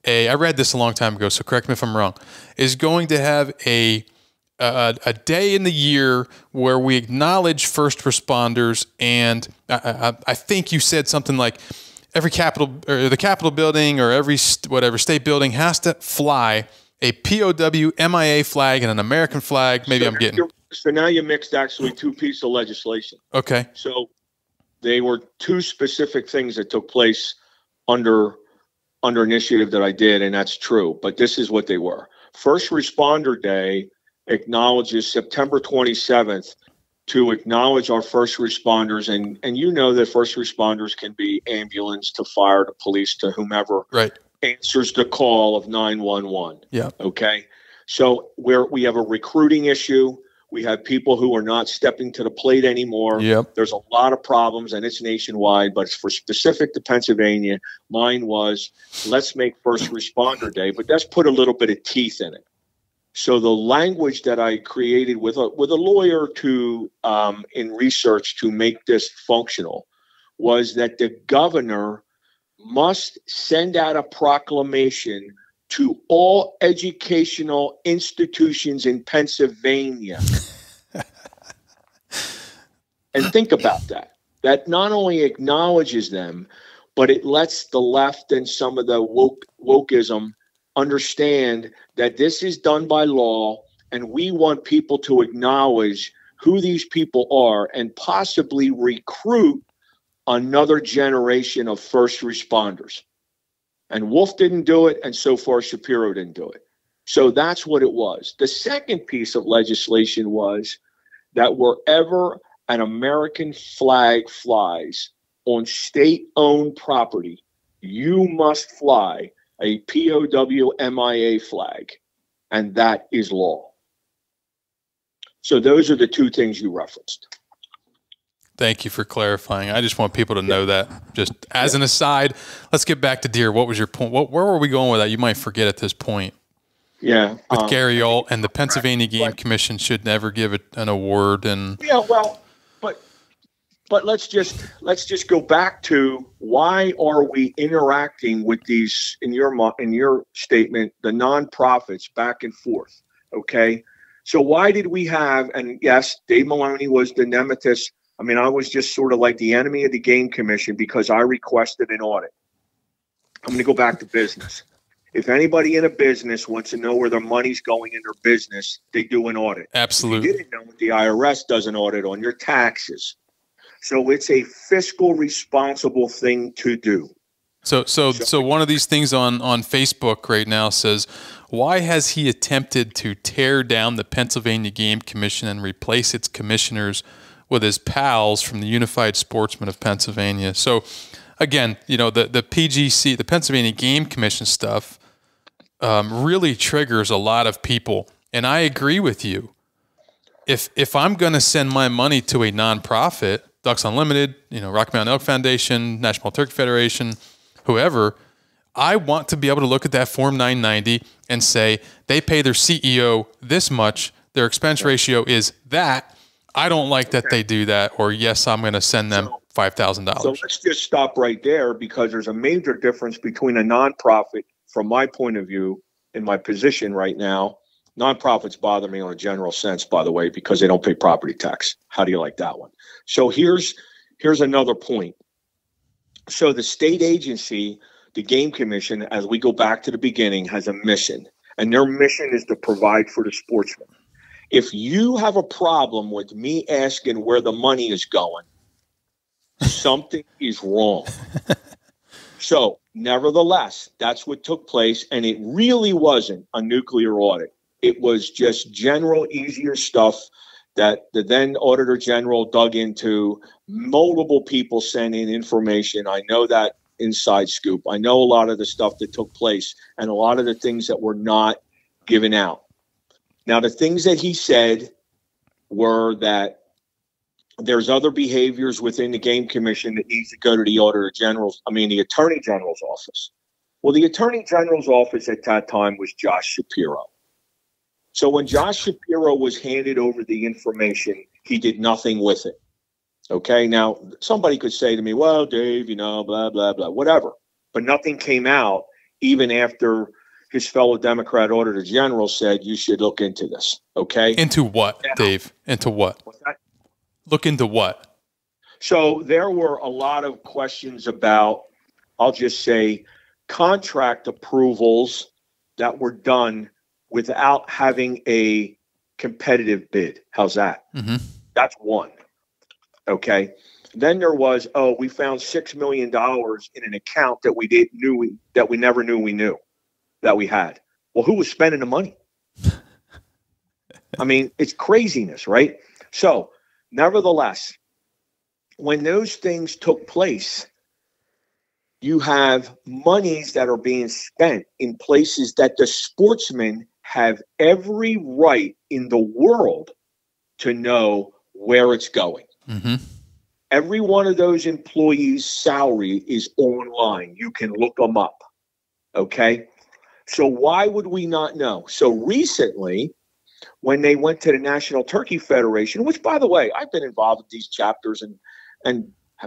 I read this a long time ago, so correct me if I'm wrong. Is going to have a day in the year where we acknowledge first responders, and I think you said something like every the Capitol building or every state building has to fly a POW MIA flag and an American flag. Maybe I'm getting So now you mixed actually two pieces of legislation. Okay. So they were two specific things that took place under initiative that I did, and that's true. But this is what they were. First Responder Day acknowledges September 27th to acknowledge our first responders. And you know that first responders can be ambulance to fire to police to whomever answers the call of 911. Yeah. Okay. So we have a recruiting issue. We have people who are not stepping to the plate anymore. Yep. There's a lot of problems, and it's nationwide, but for specific to Pennsylvania, mine was, let's make First Responder Day, but let's put a little bit of teeth in it. So the language that I created with a lawyer to in research to make this functional was that the governor must send out a proclamation to all educational institutions in Pennsylvania. And think about that. That not only acknowledges them, but it lets the left and some of the wokeism understand that this is done by law, and we want people to acknowledge who these people are and possibly recruit another generation of first responders. And Wolf didn't do it, and so far Shapiro didn't do it. So that's what it was. The second piece of legislation was that wherever an American flag flies on state-owned property, you must fly a POW MIA flag, and that is law. So those are the two things you referenced. Thank you for clarifying. I just want people to know that. Just as an aside, let's get back to deer. What was your point? Where were we going with that? You might forget at this point. Yeah. With Gary Alt and the Pennsylvania Game Commission should never give it an award. And yeah, well, but let's just go back to why are we interacting with these in your statement, the nonprofits back and forth. Okay. So why did we have, and yes, Dave Maloney was the nemesis. I mean, I was just sort of like the enemy of the Game Commission because I requested an audit. I'm going to go back to business. If anybody in a business wants to know where their money's going in their business, they do an audit. Absolutely. You didn't know the IRS does an audit on your taxes. So it's a fiscal responsible thing to do. So one of these things on Facebook right now says, why has he attempted to tear down the Pennsylvania Game Commission and replace its commissioners with his pals from the Unified Sportsmen of Pennsylvania? So again, you know, the PGC, the Pennsylvania Game Commission stuff really triggers a lot of people. And I agree with you. If I'm going to send my money to a nonprofit, Ducks Unlimited, you know, Rocky Mountain Elk Foundation, National Turkey Federation, whoever, I want to be able to look at that Form 990 and say they pay their CEO this much, their expense ratio is that. I don't like that they do that, or yes, I'm going to send them $5,000. So let's just stop right there, because there's a major difference between a nonprofit, from my point of view, in my position right now. Nonprofits bother me on a general sense, by the way, because they don't pay property tax. How do you like that one? So here's another point. So the state agency, the Game Commission, as we go back to the beginning, has a mission, and their mission is to provide for the sportsman. If you have a problem with me asking where the money is going, something is wrong. So nevertheless, that's what took place, and it really wasn't a nuclear audit. It was just general, easier stuff that the then Auditor General dug into. Multiple people sent in information. I know that inside scoop. I know a lot of the stuff that took place and a lot of the things that were not given out. Now, the things that he said were that there's other behaviors within the Game Commission that needs to go to the the Attorney General's office. Well, the Attorney General's office at that time was Josh Shapiro. So when Josh Shapiro was handed over the information, he did nothing with it. Okay. Now, somebody could say to me, well, Dave, you know, blah, blah, blah, whatever. But nothing came out even after his fellow Democrat Auditor General said you should look into this. Okay. Into what, now, Dave? Into what? What's that? Look into what? So there were a lot of questions about, I'll just say, contract approvals that were done without having a competitive bid. How's that? Mm-hmm. That's one. Okay. Then there was, we found $6 million in an account that we never knew we knew that we had. Well, who was spending the money? I mean, it's craziness, right? So, nevertheless, when those things took place, you have monies that are being spent in places that the sportsmen have every right in the world to know where it's going. Mm-hmm. Every one of those employees' salary is online. You can look them up. Okay? So why would we not know? So recently, when they went to the National Turkey Federation, which, by the way, I've been involved with these chapters and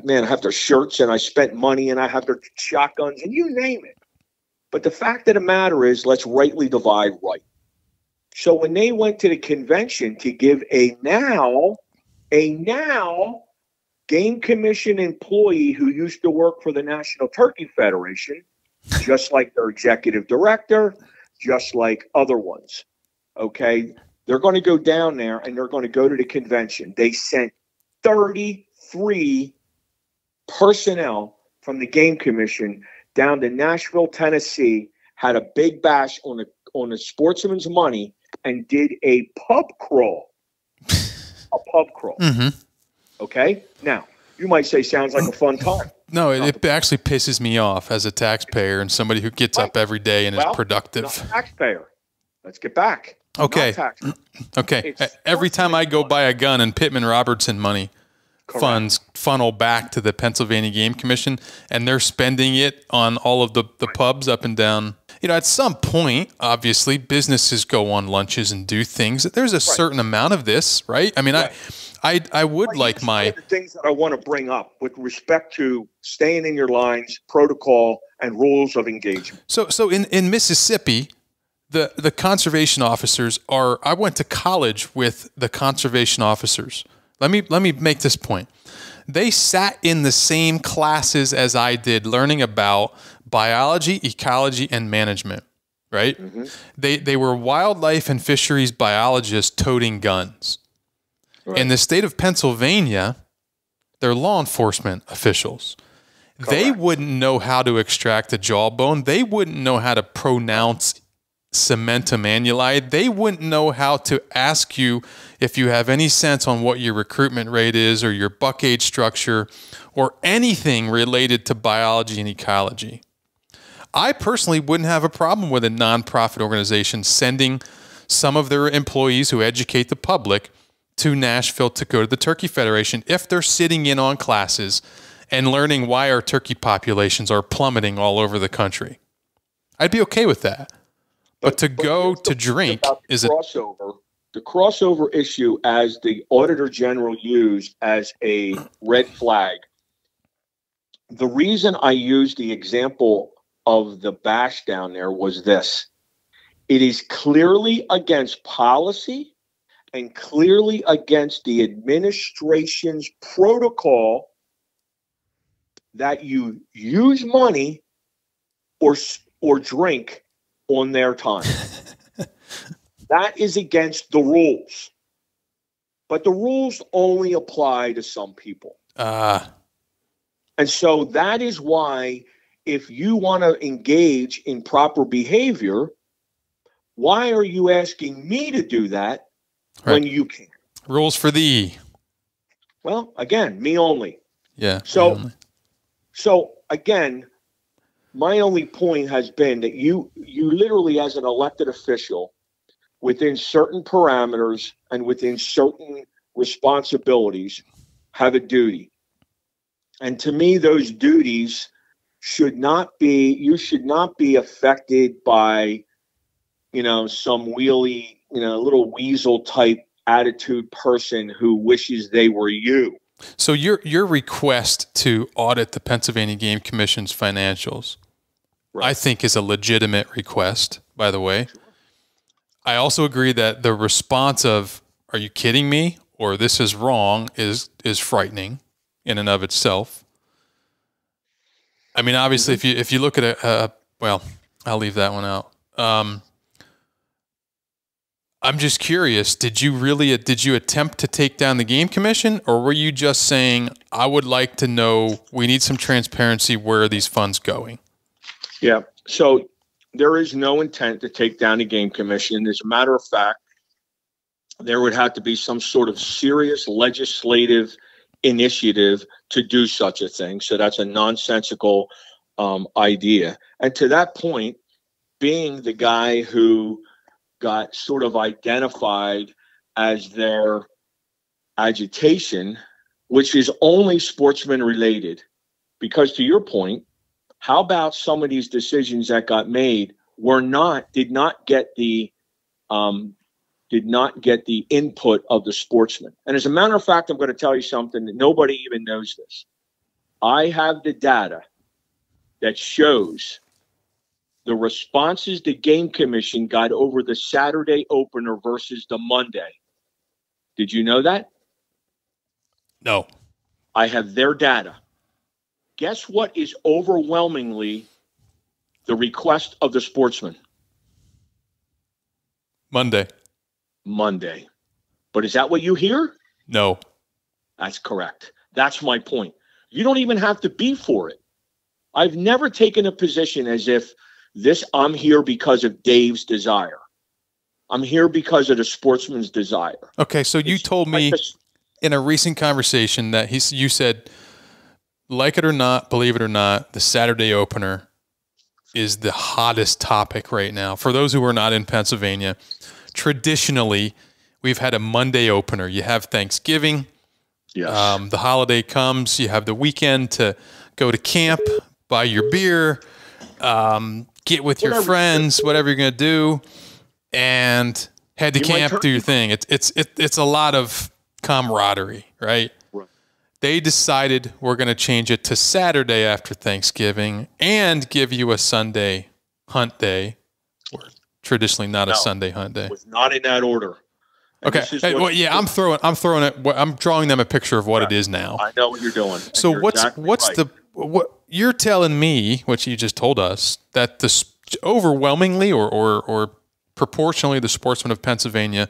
man, I have their shirts and I spent money and I have their shotguns and you name it. But the fact of the matter is, let's rightly divide right. So when they went to the convention to give a now game commission employee who used to work for the National Turkey Federation, just like their executive director, just like other ones, okay, they're going to go down there and they're going to go to the convention. They sent 33 personnel from the game commission down to Nashville, Tennessee, had a big bash on the sportsman's money and did a pub crawl. Mm-hmm. Okay? Now, you might say sounds like a fun time. No, it actually pisses me off as a taxpayer and somebody who gets up every day and is productive. Not a taxpayer. Let's get back. Okay. Okay. Every time I go buy a gun and Pittman Robertson money funds funnel back to the Pennsylvania Game Commission and they're spending it on all of the pubs up and down. You know, at some point, obviously, businesses go on lunches and do things. There's a certain amount of this, right? I mean, I would like my the things that I want to bring up with respect to staying in your lines, protocol, and rules of engagement. So in Mississippi, the conservation officers are. I went to college with the conservation officers. Let me make this point. They sat in the same classes as I did, learning about biology, ecology, and management. Right? Mm-hmm. They were wildlife and fisheries biologists toting guns. Right. In the state of Pennsylvania, they're law enforcement officials. Correct. They wouldn't know how to extract a jawbone. They wouldn't know how to pronounce cementum annuli. They wouldn't know how to ask you if you have any sense on what your recruitment rate is or your buck age structure or anything related to biology and ecology. I personally wouldn't have a problem with a nonprofit organization sending some of their employees who educate the public to Nashville to go to the Turkey Federation if they're sitting in on classes and learning why our turkey populations are plummeting all over the country. I'd be okay with that. But to go to drink is the crossover issue, as the Auditor General used as a red flag. The reason I used the example of the bash down there was this. It is clearly against policy and clearly against the administration's protocol that you use money or drink on their time. That is against the rules. But the rules only apply to some people. And so that is why if you want to engage in proper behavior, why are you asking me to do that when you can? Rules for thee. Well, again, me only. Yeah. So again, my only point has been that you literally, as an elected official, within certain parameters and within certain responsibilities, have a duty. And to me, those duties should not be affected by, some wheelie, little weasel type attitude person who wishes they were you. So your request to audit the Pennsylvania Game Commission's financials, right, I think is a legitimate request, by the way. Sure. I also agree that the response of, are you kidding me? Or this is wrong is frightening in and of itself. I mean, obviously, if you look at well, I'll leave that one out. I'm just curious, did you attempt to take down the game commission, or were you just saying, I would like to know, we need some transparency, where are these funds going? Yeah. So there is no intent to take down the game commission. As a matter of fact, there would have to be some sort of serious legislative initiative to do such a thing. So that's a nonsensical idea. And to that point, being the guy who got sort of identified as their agitation, which is only sportsman related, because to your point, how about some of these decisions that got made did not get the input of the sportsman. And as a matter of fact, I'm going to tell you something that nobody even knows this. I have the data that shows the responses the game commission got over the Saturday opener versus the Monday. Did you know that? No. I have their data. Guess what is overwhelmingly the request of the sportsman? Monday. But is that what you hear? No. That's correct. That's my point. You don't even have to be for it. I've never taken a position as if I'm here because of Dave's desire. I'm here because of the sportsman's desire. Okay, so you told me in a recent conversation that you said, like it or not, believe it or not, the Saturday opener is the hottest topic right now. For those who are not in Pennsylvania, traditionally, we've had a Monday opener. You have Thanksgiving. Yes. The holiday comes. You have the weekend to go to camp, buy your beer, get with your friends, whatever you're going to do, and head to camp, do your thing. It's a lot of camaraderie, right? They decided we're going to change it to Saturday after Thanksgiving and give you a Sunday hunt day, or traditionally not a Sunday hunt day. It was not in that order. And okay. Hey, well, yeah, I'm drawing them a picture of what it is now. I know what you're doing. So what you're telling me, what you just told us, that overwhelmingly or proportionally the sportsmen of Pennsylvania,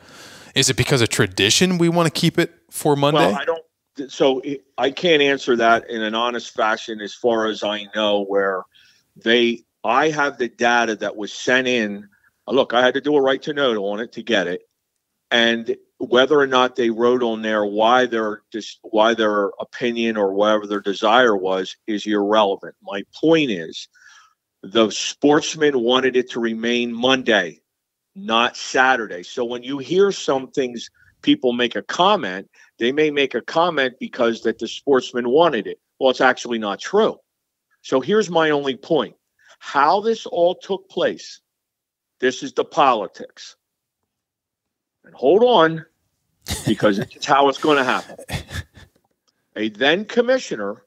is it because of tradition we want to keep it for Monday? Well, I can't answer that in an honest fashion as far as I know, where I have the data that was sent in. Look, I had to do a right to know on it to get it. And whether or not they wrote on there why their opinion or whatever their desire was is irrelevant. My point is, the sportsmen wanted it to remain Monday, not Saturday. So when you hear some things, people make a comment, they may make a comment because that the sportsman wanted it. Well, it's actually not true. So here's my only point. How this all took place, this is the politics. And hold on, because it's how it's going to happen. A then commissioner,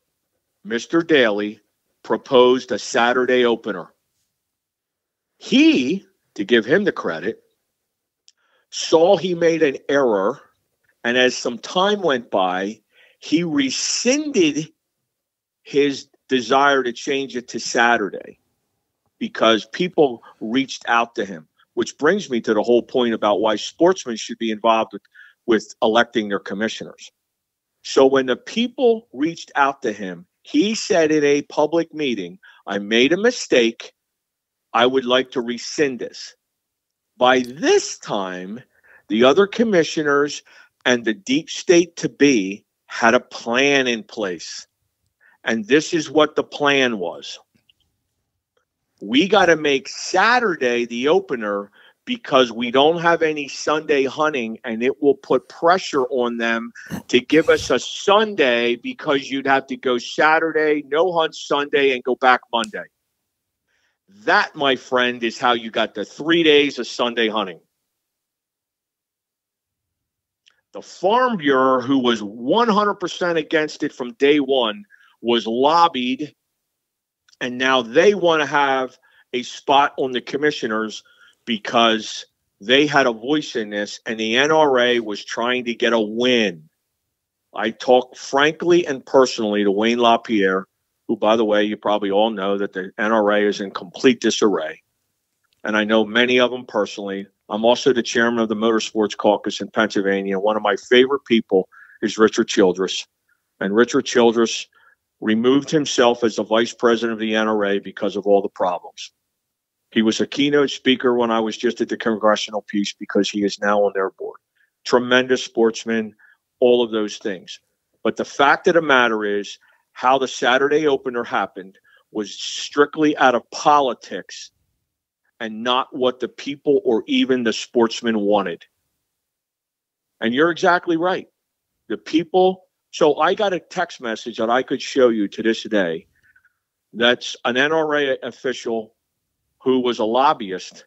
Mr. Daly, proposed a Saturday opener. He, to give him the credit, saw he made an error, and as some time went by, he rescinded his desire to change it to Saturday because people reached out to him, which brings me to the whole point about why sportsmen should be involved with electing their commissioners. So when the people reached out to him, he said in a public meeting, I made a mistake. I would like to rescind this. By this time, the other commissioners and the deep state to be had a plan in place. And this is what the plan was. We got to make Saturday the opener because we don't have any Sunday hunting, and it will put pressure on them to give us a Sunday because you'd have to go Saturday, no hunt Sunday, and go back Monday. That, my friend, is how you got the 3 days of Sunday hunting. The Farm Bureau, who was 100% against it from day one, was lobbied, and now they want to have a spot on the commissioners because they had a voice in this, and the NRA was trying to get a win. I talked frankly and personally to Wayne LaPierre, who, by the way, you probably all know that the NRA is in complete disarray. And I know many of them personally. I'm also the chairman of the Motorsports Caucus in Pennsylvania. One of my favorite people is Richard Childress. And Richard Childress removed himself as the vice president of the NRA because of all the problems. He was a keynote speaker when I was just at the Congressional Peace because he is now on their board. Tremendous sportsman, all of those things. But the fact of the matter is how the Saturday opener happened was strictly out of politics and not what the people or even the sportsmen wanted. And you're exactly right. The people. So I got a text message that I could show you to this day. That's an NRA official who was a lobbyist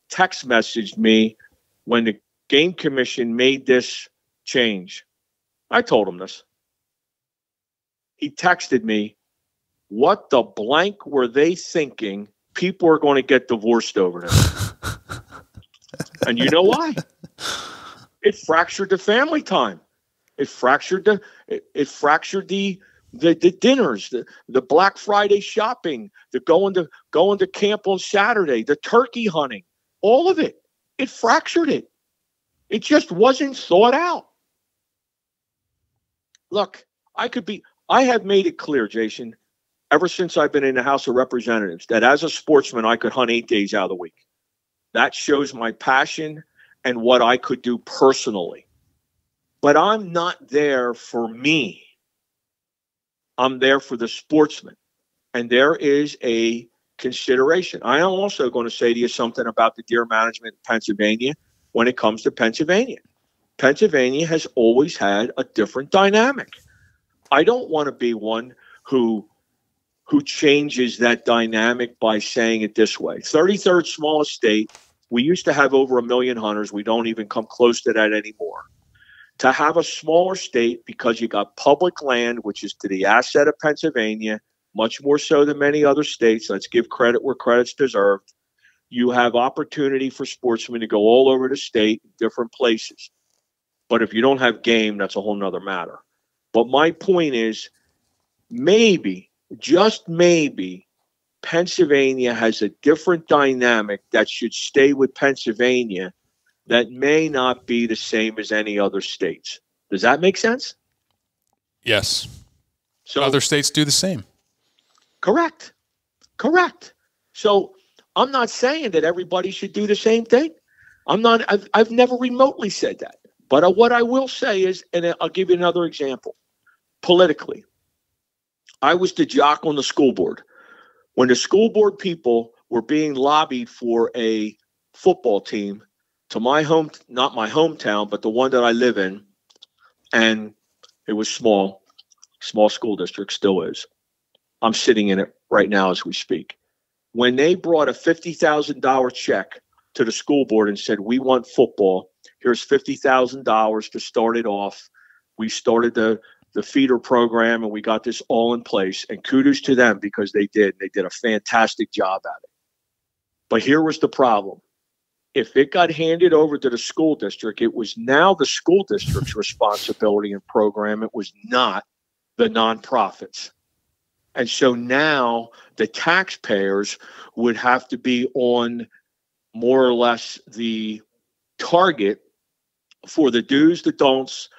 text messaged me when the game commission made this change. I told him this. He texted me, what the blank were they thinking? People are going to get divorced over this. And you know why? It fractured the family time. It fractured the dinners, the Black Friday shopping, the going to camp on Saturday, the turkey hunting, all of it. It fractured it. It just wasn't thought out. Look, I have made it clear, Jason, ever since I've been in the House of Representatives, that as a sportsman, I could hunt 8 days out of the week. That shows my passion and what I could do personally. But I'm not there for me. I'm there for the sportsman. And there is a consideration. I am also going to say to you something about the deer management in Pennsylvania when it comes to Pennsylvania. Pennsylvania has always had a different dynamic. I don't want to be one who changes that dynamic by saying it this way. 33rd smallest state. We used to have over 1 million hunters. We don't even come close to that anymore. To have a smaller state because you got public land, which is to the asset of Pennsylvania, much more so than many other states. Let's give credit where credit's deserved. You have opportunity for sportsmen to go all over the state, different places. But if you don't have game, that's a whole nother matter. But my point is, maybe, just maybe, Pennsylvania has a different dynamic that should stay with Pennsylvania that may not be the same as any other states. Does that make sense? Yes. So other states do the same. Correct. So I'm not saying that everybody should do the same thing. I've never remotely said that. But what I will say is, and I'll give you another example. Politically, I was the jock on the school board. When the school board people were being lobbied for a football team to my home, not my hometown, but the one that I live in, and it was small school district, still is. I'm sitting in it right now as we speak. When they brought a $50,000 check to the school board and said, we want football, here's $50,000 to start it off. We started the feeder program and we got this all in place, and kudos to them because they did a fantastic job at it. But here was the problem. If it got handed over to the school district, it was now the school district's responsibility and program. It was not the nonprofits. And so now the taxpayers would have to be on more or less the target for the do's, the don'ts,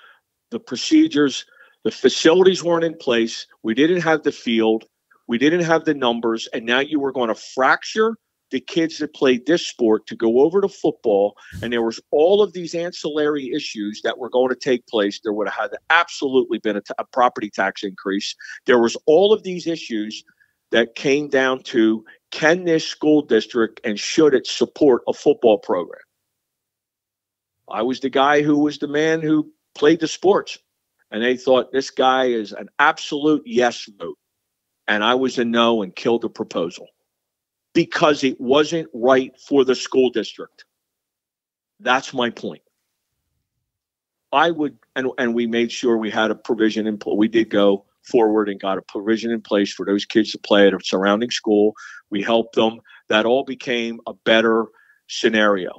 the procedures. The facilities weren't in place. We didn't have the field. We didn't have the numbers. And now you were going to fracture the kids that played this sport to go over to football. And there was all of these ancillary issues that were going to take place. There would have had absolutely been a property tax increase. There was all of these issues that came down to, can this school district and should it support a football program? I was the guy who was the man who played the sports. And they thought this guy is an absolute yes vote. And I was a no and killed the proposal because it wasn't right for the school district. That's my point. I would, and we made sure we had a provision in place. We did go forward and got a provision in place for those kids to play at a surrounding school. We helped them. That all became a better scenario.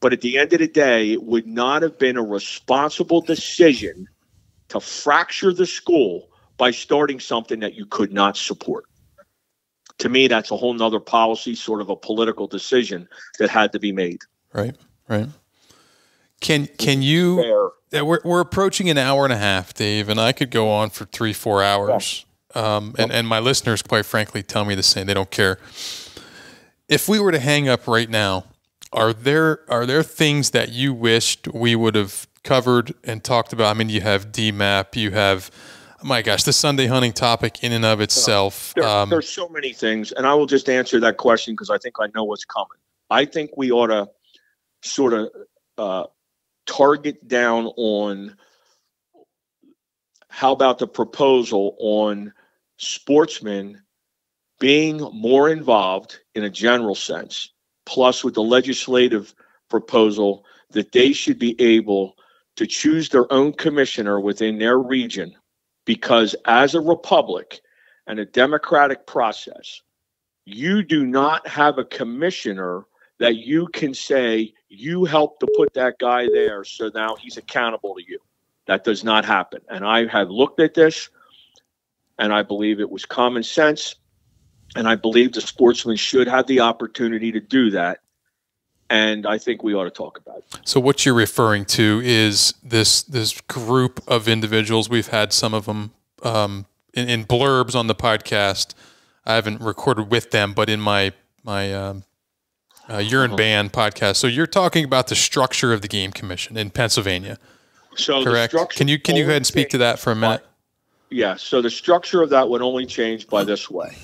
But at the end of the day, it would not have been a responsible decision to fracture the school by starting something that you could not support. To me, that's a whole nother policy, sort of a political decision that had to be made. Right. Right. Can you? We're approaching an hour and a half, Dave, and I could go on for 3-4 hours. Yeah. And my listeners, quite frankly, tell me the same. They don't care. If we were to hang up right now, are there things that you wished we would have covered and talked about? I mean, you have DMAP, you have, my gosh, the Sunday hunting topic in and of itself. There's so many things, and I will just answer that question because I think I know what's coming. I think we ought to sort of target down on how about the proposal on sportsmen being more involved in a general sense, plus with the legislative proposal that they should be able to choose their own commissioner within their region, because as a republic and a democratic process, you do not have a commissioner that you can say you helped to put that guy there, so now he's accountable to you. That does not happen. And I have looked at this, and I believe it was common sense, and I believe the sportsmen should have the opportunity to do that. And I think we ought to talk about it. So what you're referring to is this group of individuals. We've had some of them in blurbs on the podcast. I haven't recorded with them, but in my Urine Ban podcast. So you're talking about the structure of the Game Commission in Pennsylvania. So correct? Can you go ahead and speak to that for a minute? Yeah. So the structure of that would only change by this way.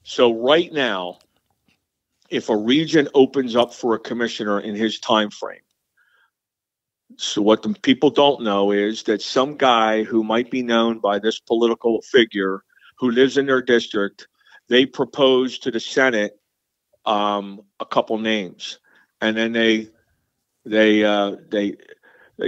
So right now, if a region opens up for a commissioner in his time frame, so what the people don't know is that some guy who might be known by this political figure who lives in their district, they propose to the Senate a couple names, and then they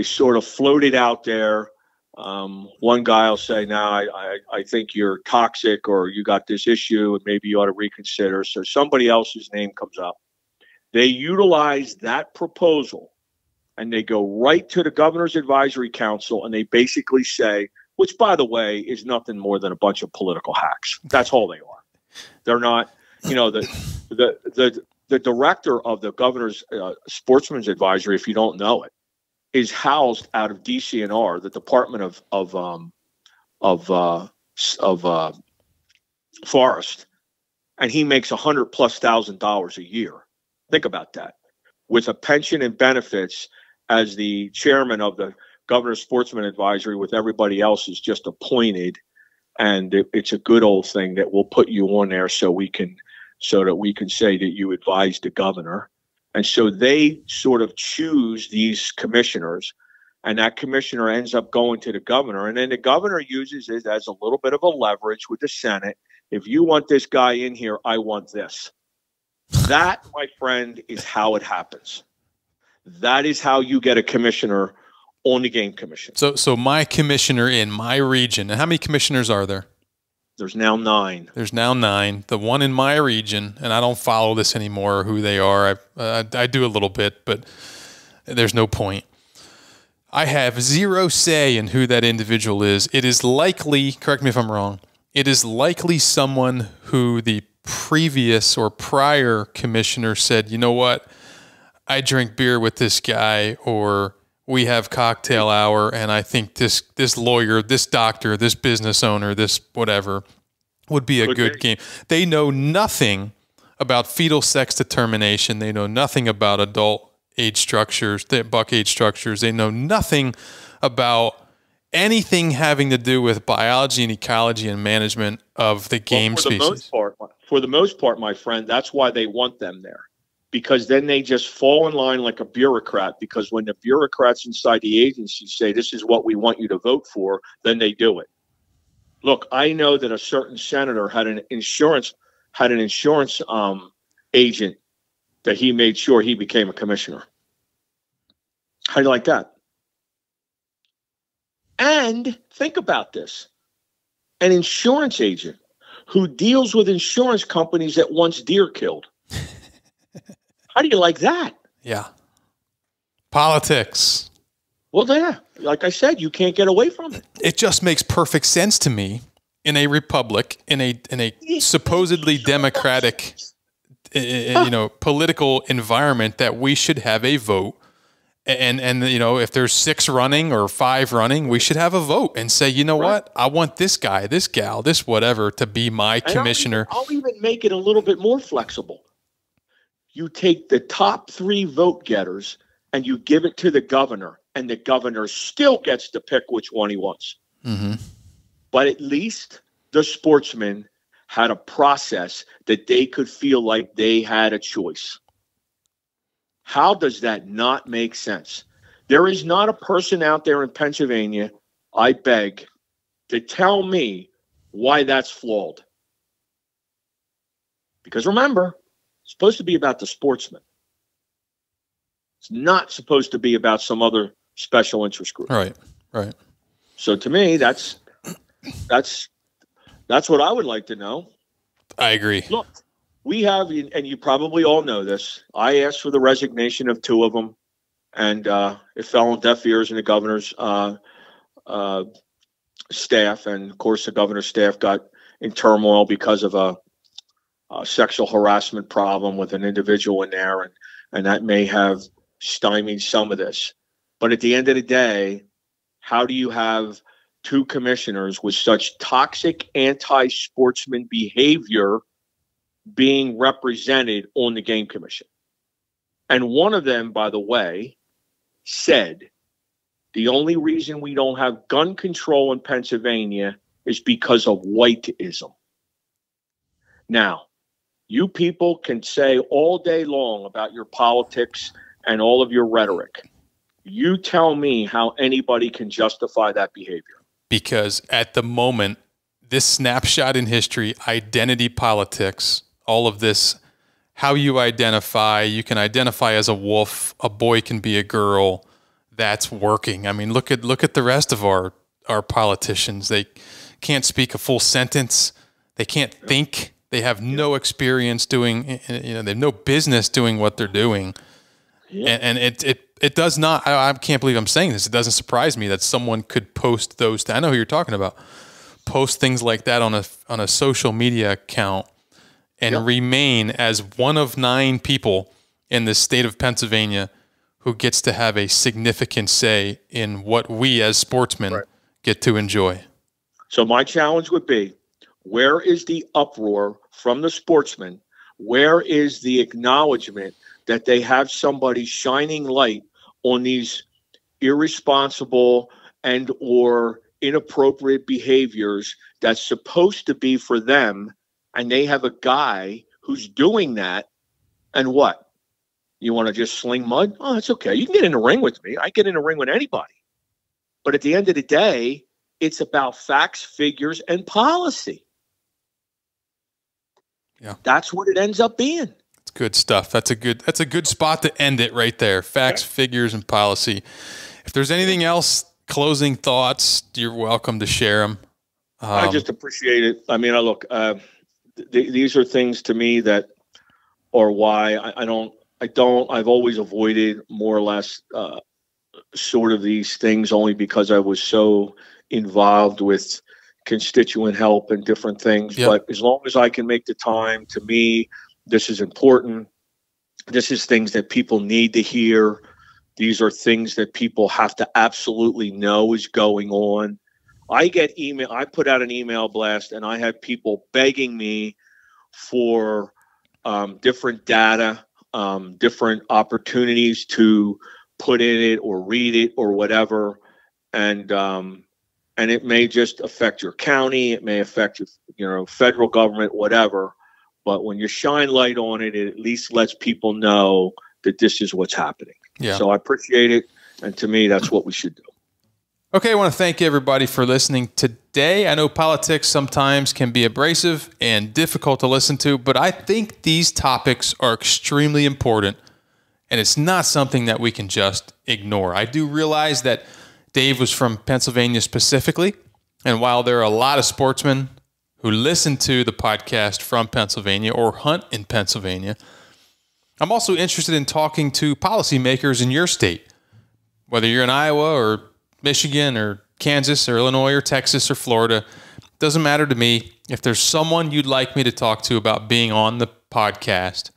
sort of float it out there. One guy will say, "No, I think you're toxic, or you got this issue, and maybe you ought to reconsider." So somebody else's name comes up. They utilize that proposal, and they go right to the Governor's Advisory Council, and they basically say, which, by the way, is nothing more than a bunch of political hacks. That's all they are. They're not, the director of the Governor's Sportsman's Advisory, if you don't know it, is housed out of DCNR, the Department of Forest, and he makes $100,000+ a year. Think about that, with a pension and benefits as the chairman of the Governor's Sportsman Advisory, with everybody else is just appointed, and it's a good old thing that we'll put you on there so that we can say that you advised the governor. And so they sort of choose these commissioners, and that commissioner ends up going to the governor. And then the governor uses it as a little bit of a leverage with the Senate. If you want this guy in here, I want this. That, my friend, is how it happens. That is how you get a commissioner on the Game Commission. So my commissioner in my region, and how many commissioners are there? There's now 9. There's now 9. The one in my region, and I don't follow this anymore, who they are. I do a little bit, but there's no point. I have zero say in who that individual is. It is likely, correct me if I'm wrong, it is likely someone who the previous or prior commissioner said, you know what, I drink beer with this guy, or we have cocktail hour, and I think this lawyer, this doctor, this business owner, this whatever would be a good game. They know nothing about fetal sex determination. They know nothing about adult age structures, buck age structures. They know nothing about anything having to do with biology and ecology and management of the game species. For the most part, my friend, that's why they want them there. Because then they just fall in line like a bureaucrat, because when the bureaucrats inside the agency say, this is what we want you to vote for, then they do it. Look, I know that a certain senator had an insurance agent that he made sure he became a commissioner. How do you like that? And think about this. An insurance agent who deals with insurance companies that wants deer killed. How do you like that? Yeah. Politics. Well, yeah. Like I said, you can't get away from it. It just makes perfect sense to me in a republic, in a supposedly democratic political environment that we should have a vote. And if there's 6 running or 5 running, we should have a vote and say, you know what? I want this guy, this gal, this whatever to be my commissioner. I'll even make it a little bit more flexible. You take the top 3 vote getters and you give it to the governor, and the governor still gets to pick which one he wants. Mm-hmm. But at least the sportsmen had a process that they could feel like they had a choice. How does that not make sense? There is not a person out there in Pennsylvania, I beg, to tell me why that's flawed. Because remember, it's supposed to be about the sportsman. It's not supposed to be about some other special interest group. Right. So to me, that's what I would like to know. I agree. Look, we have, and you probably all know this, I asked for the resignation of 2 of them, and it fell on deaf ears in the governor's staff. And, of course, the governor's staff got in turmoil because of a sexual harassment problem with an individual in there, and that may have stymied some of this. But at the end of the day, how do you have 2 commissioners with such toxic anti-sportsman behavior being represented on the game commission? And one of them, by the way, said the only reason we don't have gun control in Pennsylvania is because of whiteism. Now, you people can say all day long about your politics and all of your rhetoric. You tell me how anybody can justify that behavior. Because at the moment, this snapshot in history, identity politics, all of this, how you identify, you can identify as a wolf, a boy can be a girl, that's working. I mean, look at the rest of our politicians. They can't speak a full sentence. They can't think. They have no experience doing, they have no business doing what they're doing. Yeah. And it does not, I can't believe I'm saying this. It doesn't surprise me that someone could post those. I know who you're talking about. Post things like that on a social media account and remain as one of 9 people in the state of Pennsylvania who gets to have a significant say in what we as sportsmen get to enjoy. So my challenge would be, where is the uproar from the sportsmen? Where is the acknowledgement that they have somebody shining light on these irresponsible and or inappropriate behaviors that's supposed to be for them, and they have a guy who's doing that? And what? You want to just sling mud? Oh, that's okay. You can get in the ring with me. I get in the ring with anybody. But at the end of the day, it's about facts, figures, and policy. Yeah. That's what it ends up being. It's good stuff. That's a good spot to end it right there. Facts, figures, and policy. If there's anything else, closing thoughts, you're welcome to share them. I just appreciate it. I mean, these are things to me that are why I've always avoided more or less sort of these things, only because I was so involved with constituent help and different things. Yep. But as long as I can make the time, to me, this is important. This is things that people need to hear. These are things that people have to absolutely know is going on. I get email. I put out an email blast, and I had people begging me for different data, different opportunities to put in it or read it or whatever. And it may just affect your county. It may affect your, federal government, whatever. But when you shine light on it, it at least lets people know that this is what's happening. Yeah. So I appreciate it. And to me, that's what we should do. Okay, I want to thank everybody for listening today. I know politics sometimes can be abrasive and difficult to listen to, but I think these topics are extremely important, and it's not something that we can just ignore. I do realize that Dave was from Pennsylvania specifically, and while there are a lot of sportsmen who listen to the podcast from Pennsylvania or hunt in Pennsylvania, I'm also interested in talking to policymakers in your state, whether you're in Iowa or Michigan or Kansas or Illinois or Texas or Florida. Doesn't matter to me. If there's someone you'd like me to talk to about being on the podcast,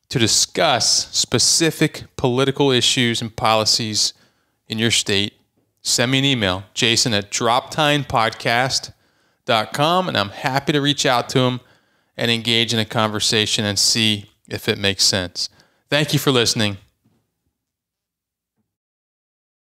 to discuss specific political issues and policies in your state, send me an email, jason@droptinepodcast.com, and I'm happy to reach out to him and engage in a conversation and see if it makes sense. Thank you for listening.